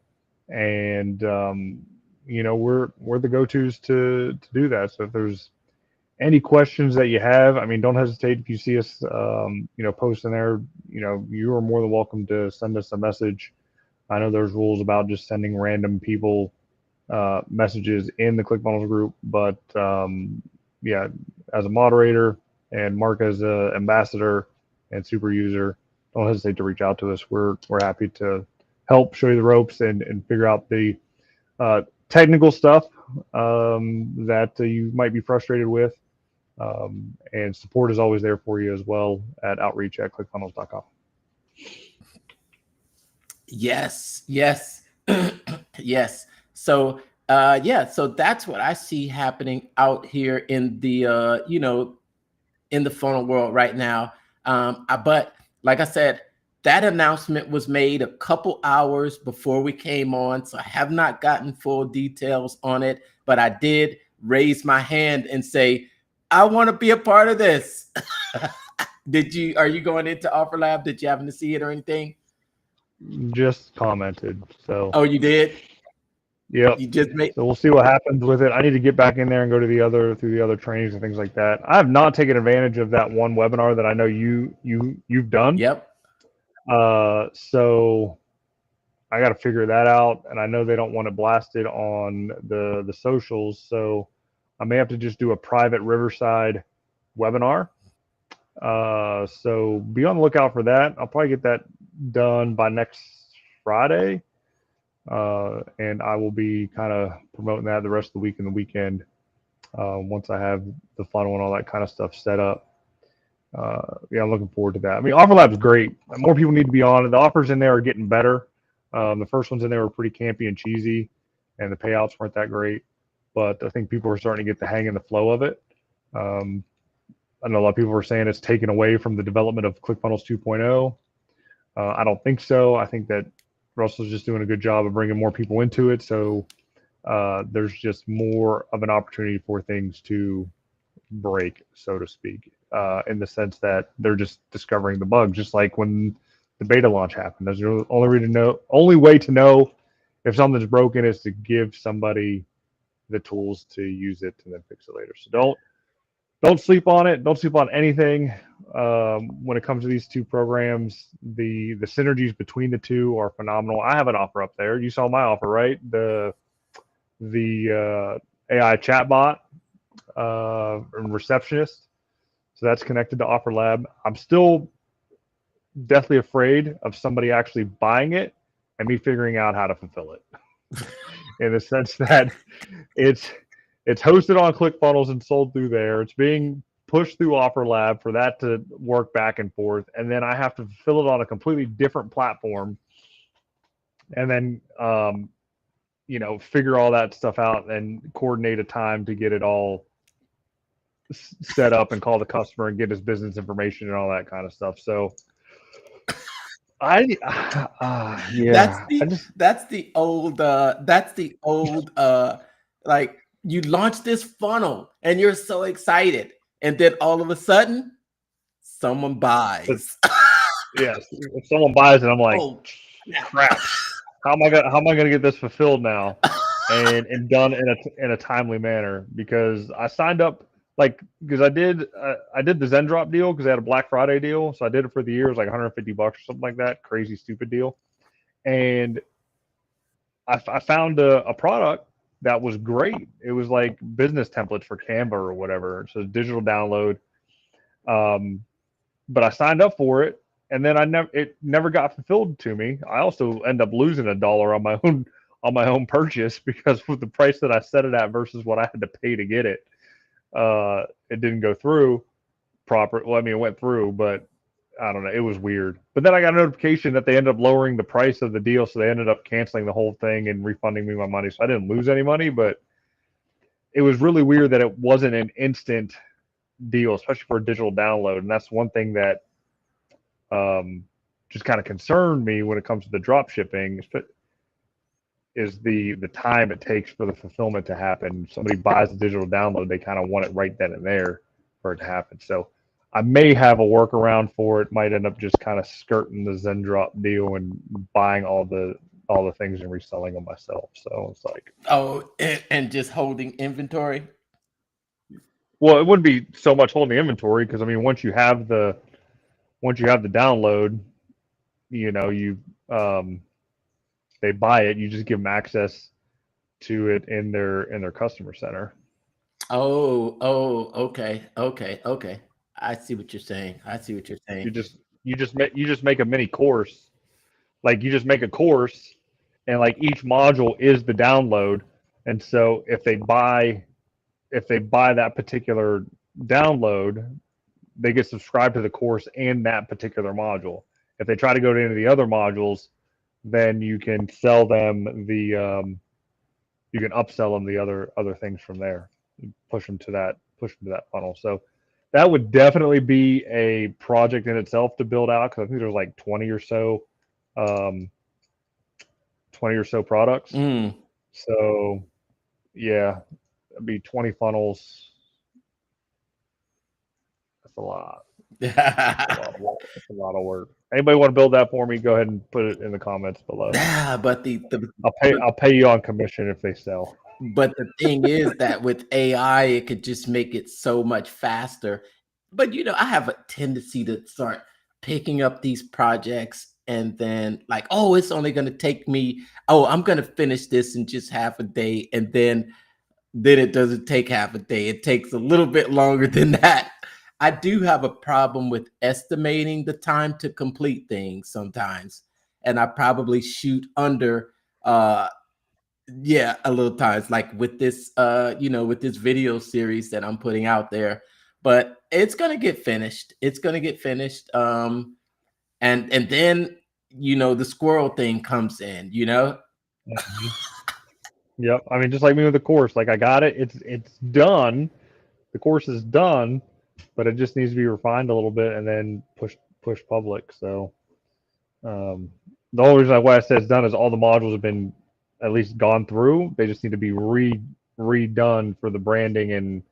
And, we're the go-tos to do that. So if there's any questions that you have, I mean, don't hesitate. If you see us, post in there, you are more than welcome to send us a message. I know there's rules about just sending random people messages in the ClickFunnels group, but yeah, as a moderator and Mark as an ambassador and super user, don't hesitate to reach out to us. We're happy to help show you the ropes and figure out the technical stuff that you might be frustrated with. And support is always there for you as well at outreach@clickfunnels.com. Yes. Yes. So so that's what I see happening out here in the in the funnel world right now. But like I said, that announcement was made a couple hours before we came on, so I have not gotten full details on it, but I did raise my hand and say, I want to be a part of this. Are you going into Offer Lab? Did you happen to see it or anything? Just commented. So, Oh, you did? yep. You just made, So we'll see what happens with it. I need to get back in there and go to through the other trainings and things like that. I have not taken advantage of that one webinar that I know you've done. yep. So I got to figure that out, and I know they don't want it blasted on the socials, so I may have to just do a private Riverside webinar. So be on the lookout for that. I'll probably get that done by next Friday. And I will be kind of promoting that the rest of the week and the weekend once I have the funnel and all that kind of stuff set up. Yeah, I'm looking forward to that. I mean, Offer Lab is great. More people need to be on it. The offers in there are getting better. The first ones in there were pretty campy and cheesy. and the payouts weren't that great. But I think people are starting to get the hang and the flow of it. I know a lot of people were saying it's taken away from the development of ClickFunnels 2.0. I don't think so. I think that Russell's just doing a good job of bringing more people into it. So there's just more of an opportunity for things to break, so to speak, in the sense that they're just discovering the bugs, just like when the beta launch happened. There's the only way to know if something's broken is to give somebody the tools to use it and then fix it later. So don't sleep on it. Don't sleep on anything. When it comes to these two programs, the synergies between the two are phenomenal. I have an offer up there. You saw my offer, right? The AI chatbot and receptionist. So that's connected to Offer Lab. I'm still deathly afraid of somebody actually buying it and me figuring out how to fulfill it. In the sense that it's hosted on ClickFunnels and sold through there. It's being pushed through Offer Lab for that to work back and forth, and then I have to fulfill it on a completely different platform, and then figure all that stuff out and coordinate a time to get it all set up and call the customer and get his business information and all that kind of stuff. So yeah, That's the old like you launch this funnel and you're so excited, and then all of a sudden someone buys. Yes, if someone buys it, I'm like, Oh crap. How am I gonna get this fulfilled now and done in a timely manner? Because I signed up because I did the Zen Drop deal because they had a Black Friday deal, so I did it for the year. It was like $150 or something like that, crazy stupid deal. And I found a product that was great. It was like business templates for Canva or whatever. So digital download. But I signed up for it, and then it never got fulfilled to me. I also end up losing $1 on my own purchase because with the price that I set it at versus what I had to pay to get it, it didn't go through proper. Well, I mean, it went through, but I don't know. It was weird. But then I got a notification that they ended up lowering the price of the deal, so they ended up canceling the whole thing and refunding me my money. So I didn't lose any money, but it was really weird that it wasn't an instant deal, especially for a digital download. And that's one thing that just kind of concerned me when it comes to the drop shipping is the time it takes for the fulfillment to happen. Somebody buys the digital download, they kind of want it right then and there for it to happen. So I may have a workaround for it. Might end up just kind of skirting the Zen Drop deal and buying all the things and reselling them myself. So it's like, and just holding inventory. well, it wouldn't be so much holding the inventory because I mean, once you have the download, you they buy it. You just give them access to it in their customer center. Okay. I see what you're saying. You just make a mini course. Like you just make a course, and like each module is the download. And so if they buy that particular download, they get subscribed to the course and that particular module. If they try to go to any of the other modules, then you can sell them you can upsell them the other things from there, push them to that funnel. So that would definitely be a project in itself to build out because I think there's like 20 or so products. So yeah, it'd be 20 funnels. That's a lot. That's a lot of work. Anybody want to build that for me? Go ahead and put it in the comments below. Yeah, but I'll pay you on commission if they sell. But the thing is that with AI, it could just make it so much faster. But I have a tendency to start picking up these projects and then like, oh, it's only going to take me, oh, I'm going to finish this in just half a day. And then it doesn't take half a day. It takes a little bit longer than that. I do have a problem with estimating the time to complete things sometimes. And I probably shoot under a little times like with this with this video series that I'm putting out there, but it's gonna get finished. And then the squirrel thing comes in. Mm-hmm. Yep. I mean, just like me with the course, like I got it. It's done. The course is done, but it just needs to be refined a little bit and then push public. So the only reason why I said it's done is all the modules have been at least gone through. They just need to be redone for the branding and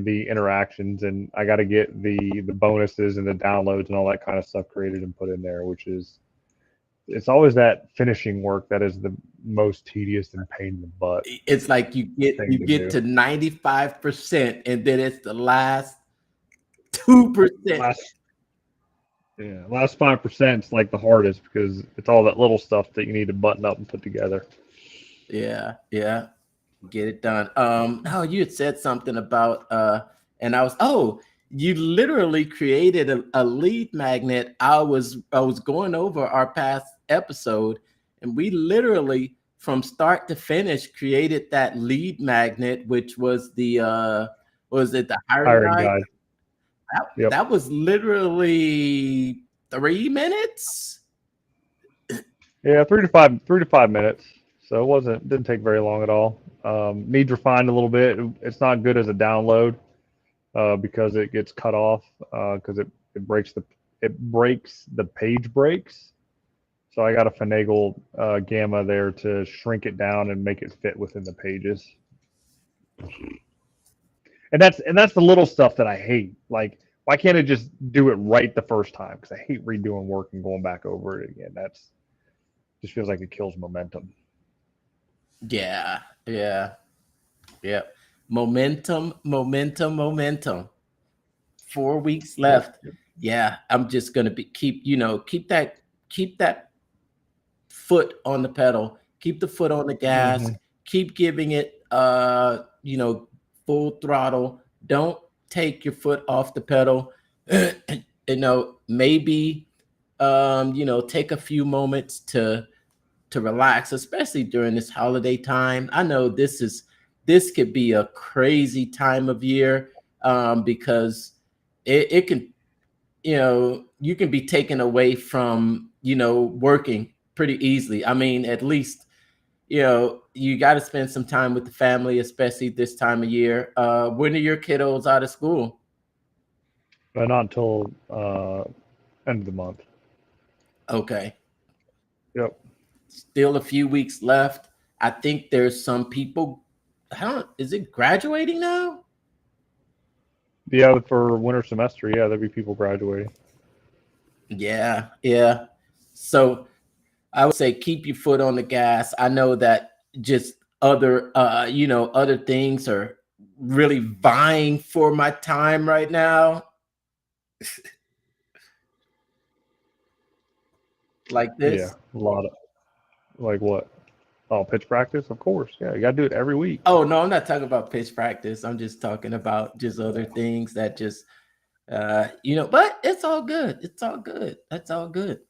the interactions. And I got to get the bonuses and the downloads and all that kind of stuff created and put in there, which is it's always that finishing work that is the most tedious and pain in the butt It's like you thing to get do. to 95% and then it's the last 2%. Last 5% is like the hardest because it's all that little stuff that you need to button up and put together. Yeah, yeah. Get it done. No, you had said something about and I was you literally created a lead magnet. I was going over our past episode, and we literally from start to finish created that lead magnet, which was the was it the hiring Hiring guide? guide. Yep. That was literally 3 minutes. Yeah, 3 to 5 minutes. So didn't take very long at all. Needs refined a little bit. It's not good as a download because it gets cut off because it breaks the page breaks. So I got a finagle gamma there to shrink it down and make it fit within the pages. And that's the little stuff that I hate. Like, why can't it just do it right the first time? Because I hate redoing work and going back over it again. That's just feels like it kills momentum. Yeah, yeah, yeah. Momentum, momentum, momentum. 4 weeks Yep. left. Yeah, I'm just gonna keep that foot on the pedal, keep the foot on the gas, Mm-hmm. keep giving it full throttle. Don't take your foot off the pedal. Maybe take a few moments to relax, especially during this holiday time. I know this could be a crazy time of year because it can, you can be taken away from, working pretty easily. I mean, at least, you got to spend some time with the family, especially this time of year. When are your kiddos out of school? But not until end of the month. Okay. Yep. Still a few weeks left. I think there's some people, is it graduating now? Yeah, for winter semester, yeah, there'd be people graduating. Yeah, yeah. So I would say keep your foot on the gas. I know that just other things are really vying for my time right now. Like Yeah, this. a lot of like what? Oh, pitch practice, of course. Yeah, you got to do it every week. Oh no, I'm not talking about pitch practice. I'm just talking about just other Yeah. things that just but it's all good. It's all good. That's all good.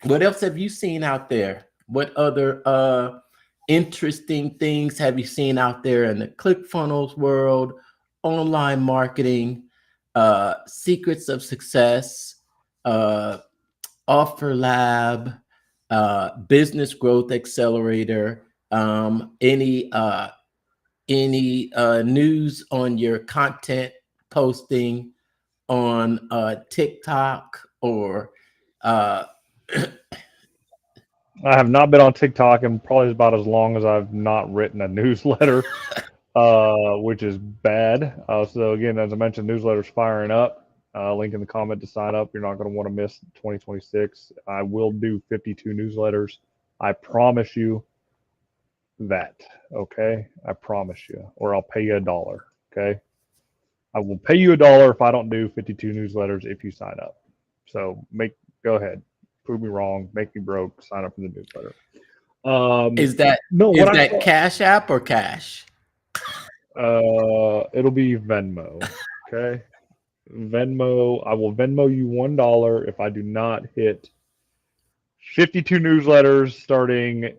What else have you seen out there? What other interesting things have you seen out there in the ClickFunnels world, online marketing, secrets of success, uh, offer lab, business growth accelerator, any news on your content posting on TikTok or uh, I have not been on TikTok in probably about as long as I've not written a newsletter, which is bad. So again, as I mentioned, newsletter's firing up. Link in the comment to sign up. You're not going to want to miss 2026. I will do 52 newsletters. I promise you that. Okay, I promise you, or I'll pay you $1. Okay, I will pay you $1 if I don't do 52 newsletters if you sign up. So go ahead, prove me wrong, make me broke, sign up for the newsletter. is that No, is what I that saw, Cash App or Cash? it'll be Venmo. Okay, Venmo. I will Venmo you $1 if I do not hit 52 newsletters starting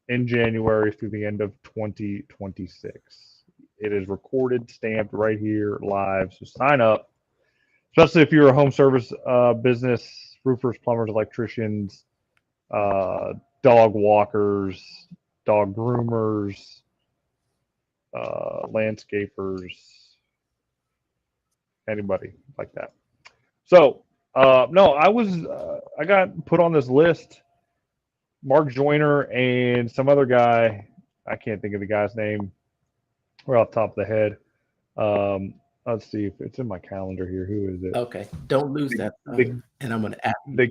in January through the end of 2026. It is recorded, stamped right here live. So sign up, especially if you're a home service business, roofers, plumbers, electricians, dog walkers, dog groomers, landscapers, anybody like that. So no, I got put on this list. Mark Joyner and some other guy. I can't think of the guy's name. We're off the top of the head. Um, let's see if it's in my calendar here. Who is it? Okay, don't lose that. The And I'm going to ask. the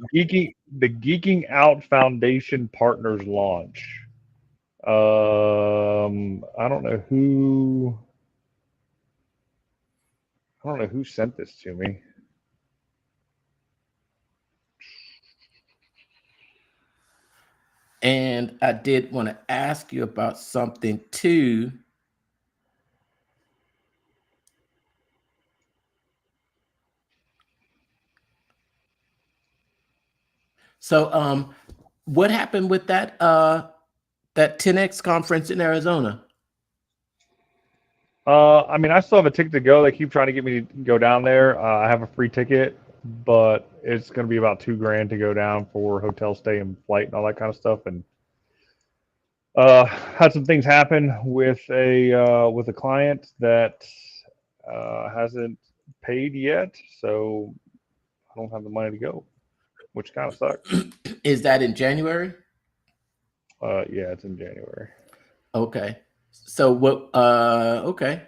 Geeking Out Foundation Partners launch. I don't know who. I don't know who sent this to me. And I did want to ask you about something too. So, what happened with that 10X conference in Arizona? I mean, I still have a ticket to go. They keep trying to get me to go down there. I have a free ticket, but it's going to be about $2,000 to go down for hotel stay and flight and all that kind of stuff. And had some things happen with a client that hasn't paid yet, so I don't have the money to go, which kind of sucks. Is that in January? Yeah, it's in January. Okay. So what? Okay.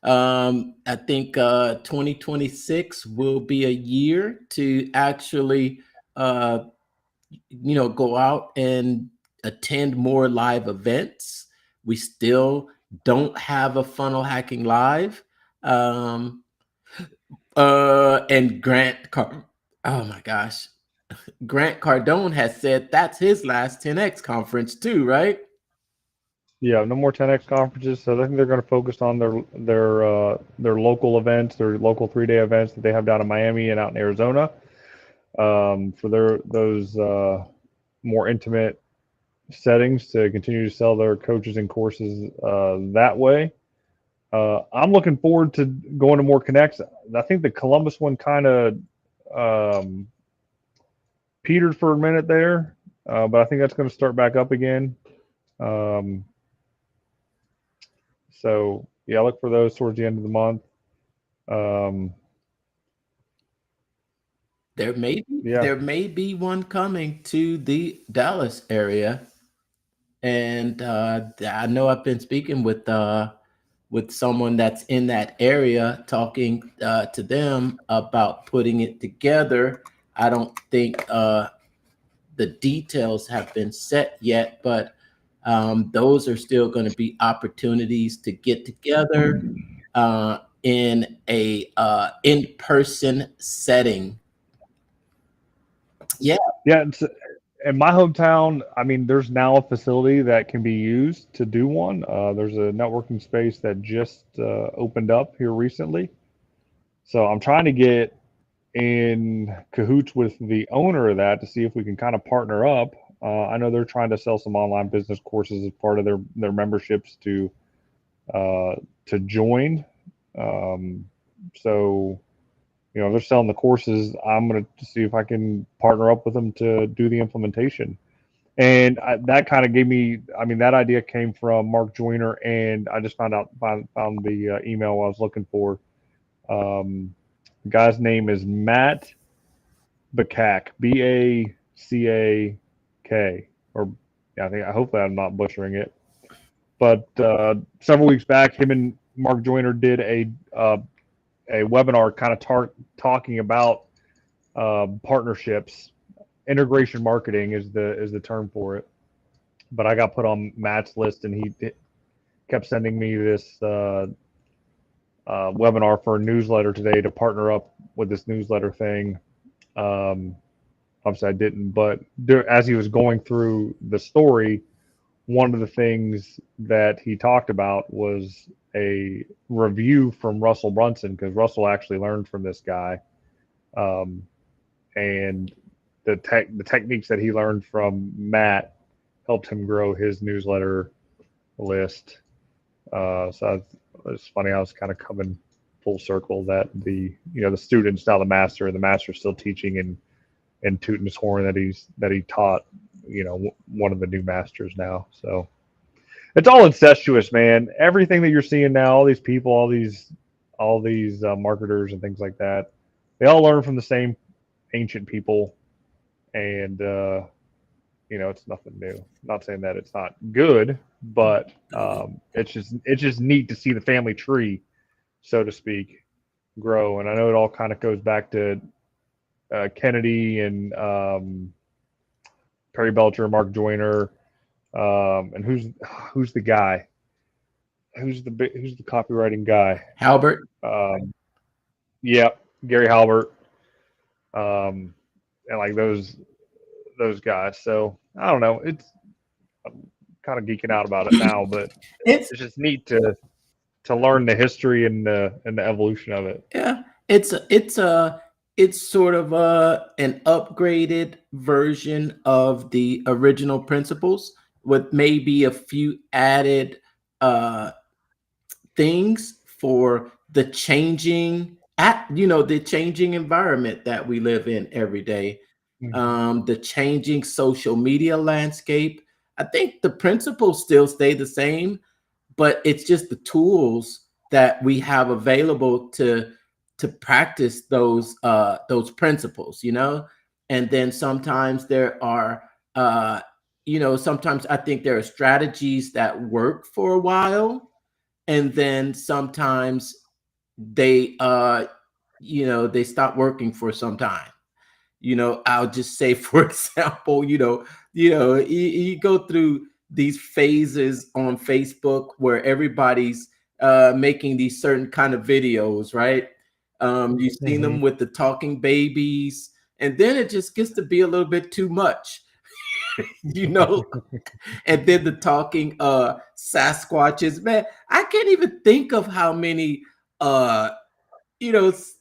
I think 2026 will be a year to actually, go out and attend more live events. We still don't have a funnel hacking live. And oh my gosh, Grant Cardone has said that's his last 10X conference too, right? Yeah, no more 10X conferences. So I think they're going to focus on their local events, their local 3-day events that they have down in Miami and out in Arizona, for those more intimate settings to continue to sell their coaches and courses that way. I'm looking forward to going to more connects. I think the Columbus one kind of petered for a minute there, but I think that's going to start back up again. So yeah, look for those towards the end of the month. There may be one coming to the Dallas area, and I know I've been speaking with someone that's in that area, talking to them about putting it together. I don't think the details have been set yet, but those are still going to be opportunities to get together in a in-person setting. Yeah. Yeah, in my hometown, I mean, there's now a facility that can be used to do one. There's a networking space that just opened up here recently. So I'm trying to get in cahoots with the owner of that to see if we can kind of partner up. I know they're trying to sell some online business courses as part of their memberships to join. So they're selling the courses. I'm going to see if I can partner up with them to do the implementation. And that kind of gave me, I mean, that idea came from Mark Joyner, and I just found the email I was looking for. The guy's name is Matt Bacak, Bacak, or yeah, hopefully I'm not butchering it. But several weeks back, him and Mark Joyner did a webinar kind of talking about partnerships. Integration marketing is the term for it. But I got put on Matt's list, and he kept sending me this webinar for a newsletter today to partner up with this newsletter thing. Obviously, I didn't, but as he was going through the story, one of the things that he talked about was a review from Russell Brunson, because Russell actually learned from this guy, and the techniques that he learned from Matt helped him grow his newsletter list. So it's funny how it's kind of coming full circle that the student's now the master's still teaching and tooting his horn that he taught one of the new masters now. So It's all incestuous, man. Everything that you're seeing now, all these people, all these marketers and things like that, they all learn from the same ancient people, and it's nothing new. I'm not saying that it's not good, but it's just neat to see the family tree, so to speak, grow. And I know it all kind of goes back to Kennedy and Perry Belcher, Mark Joyner, and who's the guy? Who's the copywriting guy? Halbert. Um, yeah, Gary Halbert, and like those guys. So I don't know. I'm kind of geeking out about it now, but It's it's just neat to learn the history and the evolution of it. yeah, it's sort of an upgraded version of the original principles with maybe a few added uh things for the changing the changing environment that we live in every day, Mhm. the changing social media landscape. I think the principles still stay the same, but it's just the tools that we have available to practice those principles, and then sometimes there are sometimes I think there are strategies that work for a while, and then sometimes they they stop working for some time. I'll just say, for example, you go through these phases on Facebook where everybody's making these certain kind of videos, right? You've seen Mhm. them with the talking babies, and then it just gets to be a little bit too much, you know. And then the talking Sasquatches, man, I can't even think of how many uh you know s-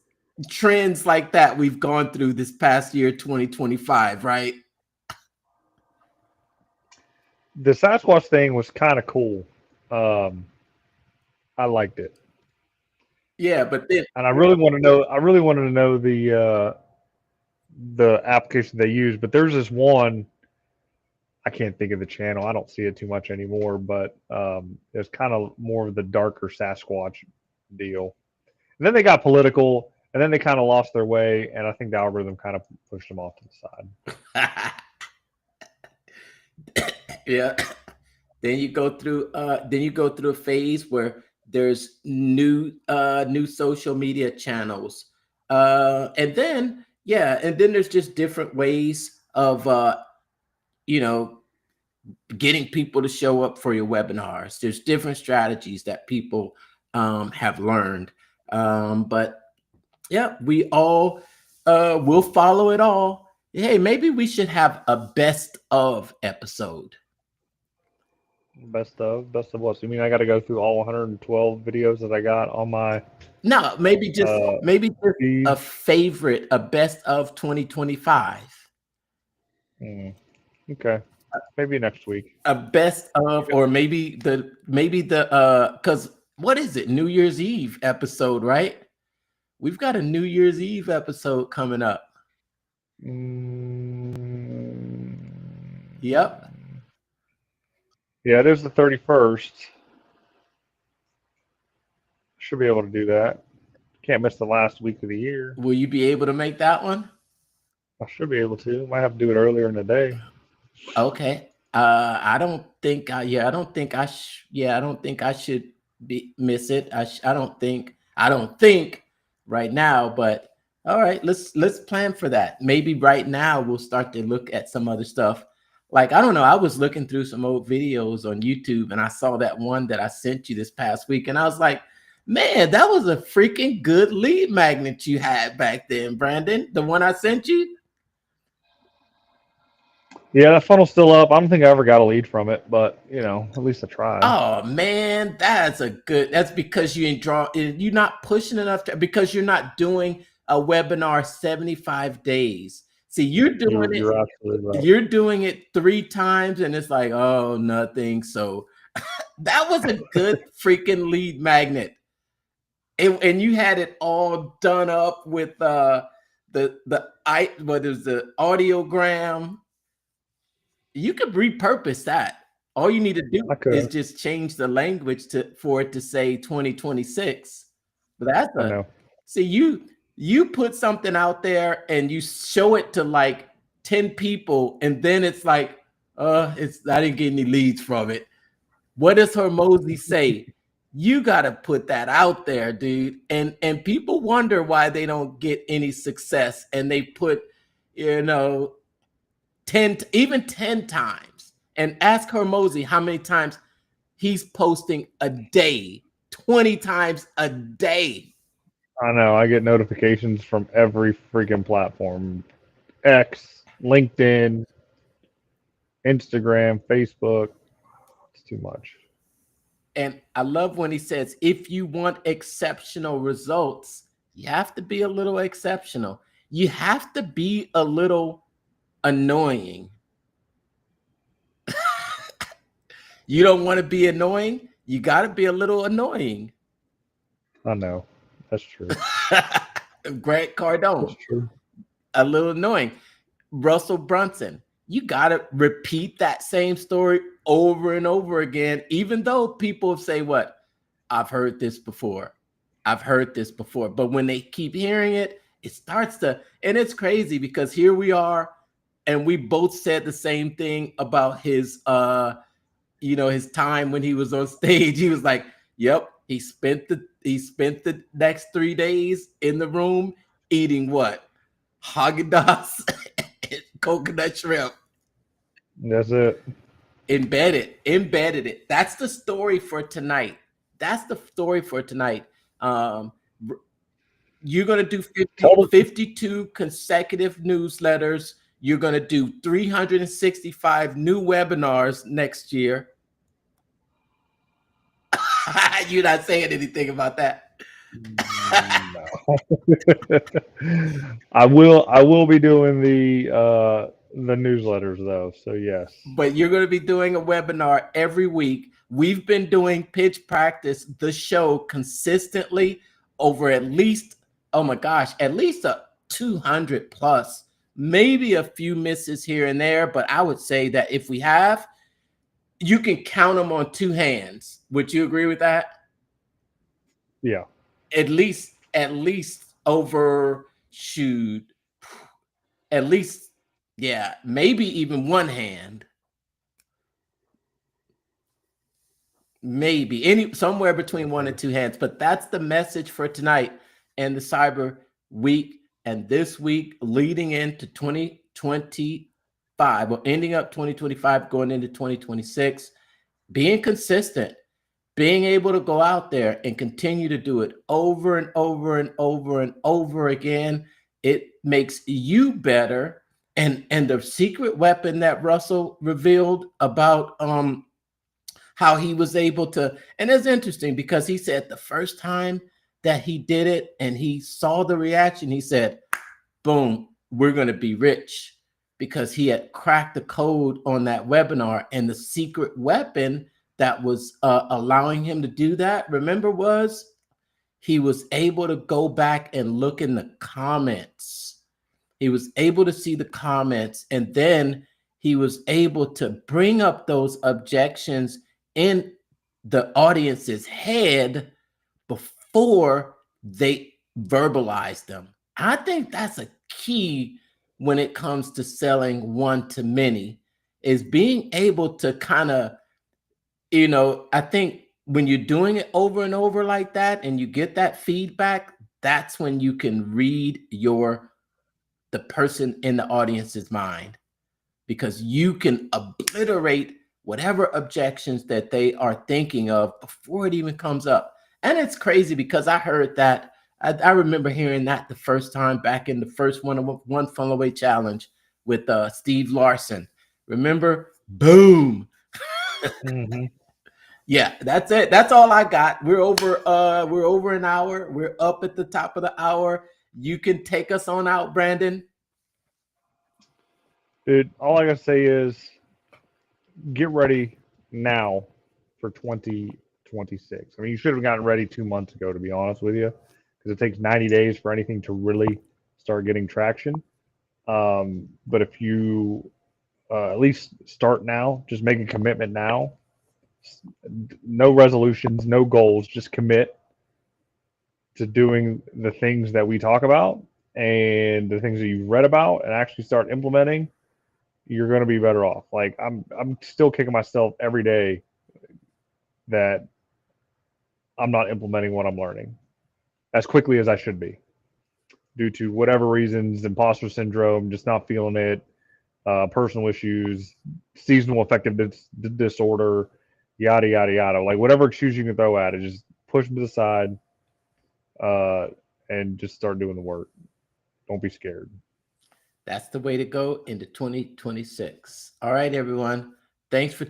trends like that we've gone through this past year, 2025, right? The Sasquatch thing was kind of cool. Um, I liked it, Yeah, but then and I really want to know. I really wanted to know the application they use, but there's this one. I can't think of the channel. I don't see it too much anymore, but it's kind of more of the darker Sasquatch deal. And then they got political, and then they kind of lost their way, and I think the algorithm kind of pushed them off to the side. yeah, then you go through a phase where there's new social media channels, and then there's just different ways of you know getting people to show up for your webinars. There's different strategies that people have learned. But yeah, we all will follow it all. Hey, maybe we should have a best of episode. Best of what? So you mean I got to go through all 112 videos that I got on my No, uh, maybe just a feed? favorite, a best of 2025. Hmm, okay, maybe next week. A best of, or maybe the because what is it? New Year's Eve episode, right? We've got a New Year's Eve episode coming up. Mm, Yep. yeah, it is the 31st. Should be able to do that. Can't miss the last week of the year. Will you be able to make that one? I should be able to. Might have to do it earlier in the day. Okay. I don't think I don't think I don't think I should be miss it. I don't think right now, but all right, let's plan for that. Maybe right now we'll start to look at some other stuff. Like, I don't know, I was looking through some old videos on YouTube and I saw that one that I sent you this past week, and I was like, man, that was a freaking good lead magnet you had back then, Brandon. The one I sent you. Yeah, that funnel's still up. I don't think I ever got a lead from it, but at least I tried. Oh man, that's because you're not pushing enough because you're not doing a webinar 75 days. See, You're absolutely right. you're doing it 3 times and it's like, oh, nothing. So that was a good freaking lead magnet. And you had it all done up with what is the audiogram. You could repurpose that. All you need to do I is could. just change the language for it to say 2026. But that's I a know. see you put something out there and you show it to like 10 people, and then it's like, it's I didn't get any leads from it. What does Hormozy say? You got to put that out there, dude. And people wonder why they don't get any success, and they put, you know, 10, even 10 times. And ask Hormozy how many times he's posting a day, 20 times a day. I know. I get notifications from every freaking platform: X, LinkedIn, Instagram, Facebook. It's too much. And I love when he says, if you want exceptional results, you have to be a little exceptional. You have to be a little annoying. You don't want to be annoying? You got to be a little annoying. I know. That's true. Grant That's Cardone, true. a little annoying. Russell Brunson, you got to repeat that same story over and over again, even though people say, what? I've heard this before. I've heard this before. But when they keep hearing it, it starts to, and it's crazy because here we are, and we both said the same thing about his his time when he was on stage. He was like, yep, he spent the next 3 days in the room eating what? Haagen-Dazs and coconut shrimp. That's it. Embedded it. That's the story for tonight. That's the story for tonight. Um, you're going to do Tell them. 52 consecutive newsletters. You're going to do 365 new webinars next year. You're not saying anything about that. No. I will. I will be doing the newsletters though. So yes. But you're going to be doing a webinar every week. We've been doing Pitch Practice, the show, consistently over at least, oh my gosh, at least a 200 plus, maybe a few misses here and there. But I would say that if we have, you can count them on two hands. Would you agree with that? Yeah. At least over, shoot, at least, yeah, maybe even one hand. Maybe any somewhere between one and two hands, but that's the message for tonight and the Cyber Week, and this week leading into 2025, or ending up 2025, going into 2026. Being consistent, being able to go out there and continue to do it over and over and over and over again. It makes you better. And the secret weapon that Russell revealed about how he was able to, and it's interesting because he said the first time that he did it and he saw the reaction, he said, boom, we're going to be rich, because he had cracked the code on that webinar. And the secret weapon that was allowing him to do that, remember, was he was able to go back and look in the comments. He was able to see the comments, and then he was able to bring up those objections in the audience's head before they verbalize them. I think that's a key when it comes to selling one to many, is being able to kind of, I think when you're doing it over and over like that and you get that feedback, that's when you can read the person in the audience's mind, because you can obliterate whatever objections that they are thinking of before it even comes up. And it's crazy because I heard that. I remember hearing that the first time back in the first one funnel away challenge with Steve Larson. Remember? Boom. Mm-hmm. Yeah, that's it. That's all I got. We're over an hour. We're up at the top of the hour. You can take us on out, Brandon. Dude, all I gotta say is get ready now for 2026. I mean, you should have gotten ready 2 months ago, to be honest with you, because it takes 90 days for anything to really start getting traction. But if you at least start now. Just make a commitment now. No resolutions, no goals. Just commit to doing the things that we talk about and the things that you've read about, and actually start implementing. You're going to be better off. Like I'm still kicking myself every day that I'm not implementing what I'm learning as quickly as I should be, due to whatever reasons, imposter syndrome, just not feeling it, personal issues, seasonal affective disorder, yada yada yada. Like whatever excuse you can throw at it, just push them to the side, uh, and just start doing the work. Don't be scared. That's the way to go into 2026. All right, everyone. Thanks for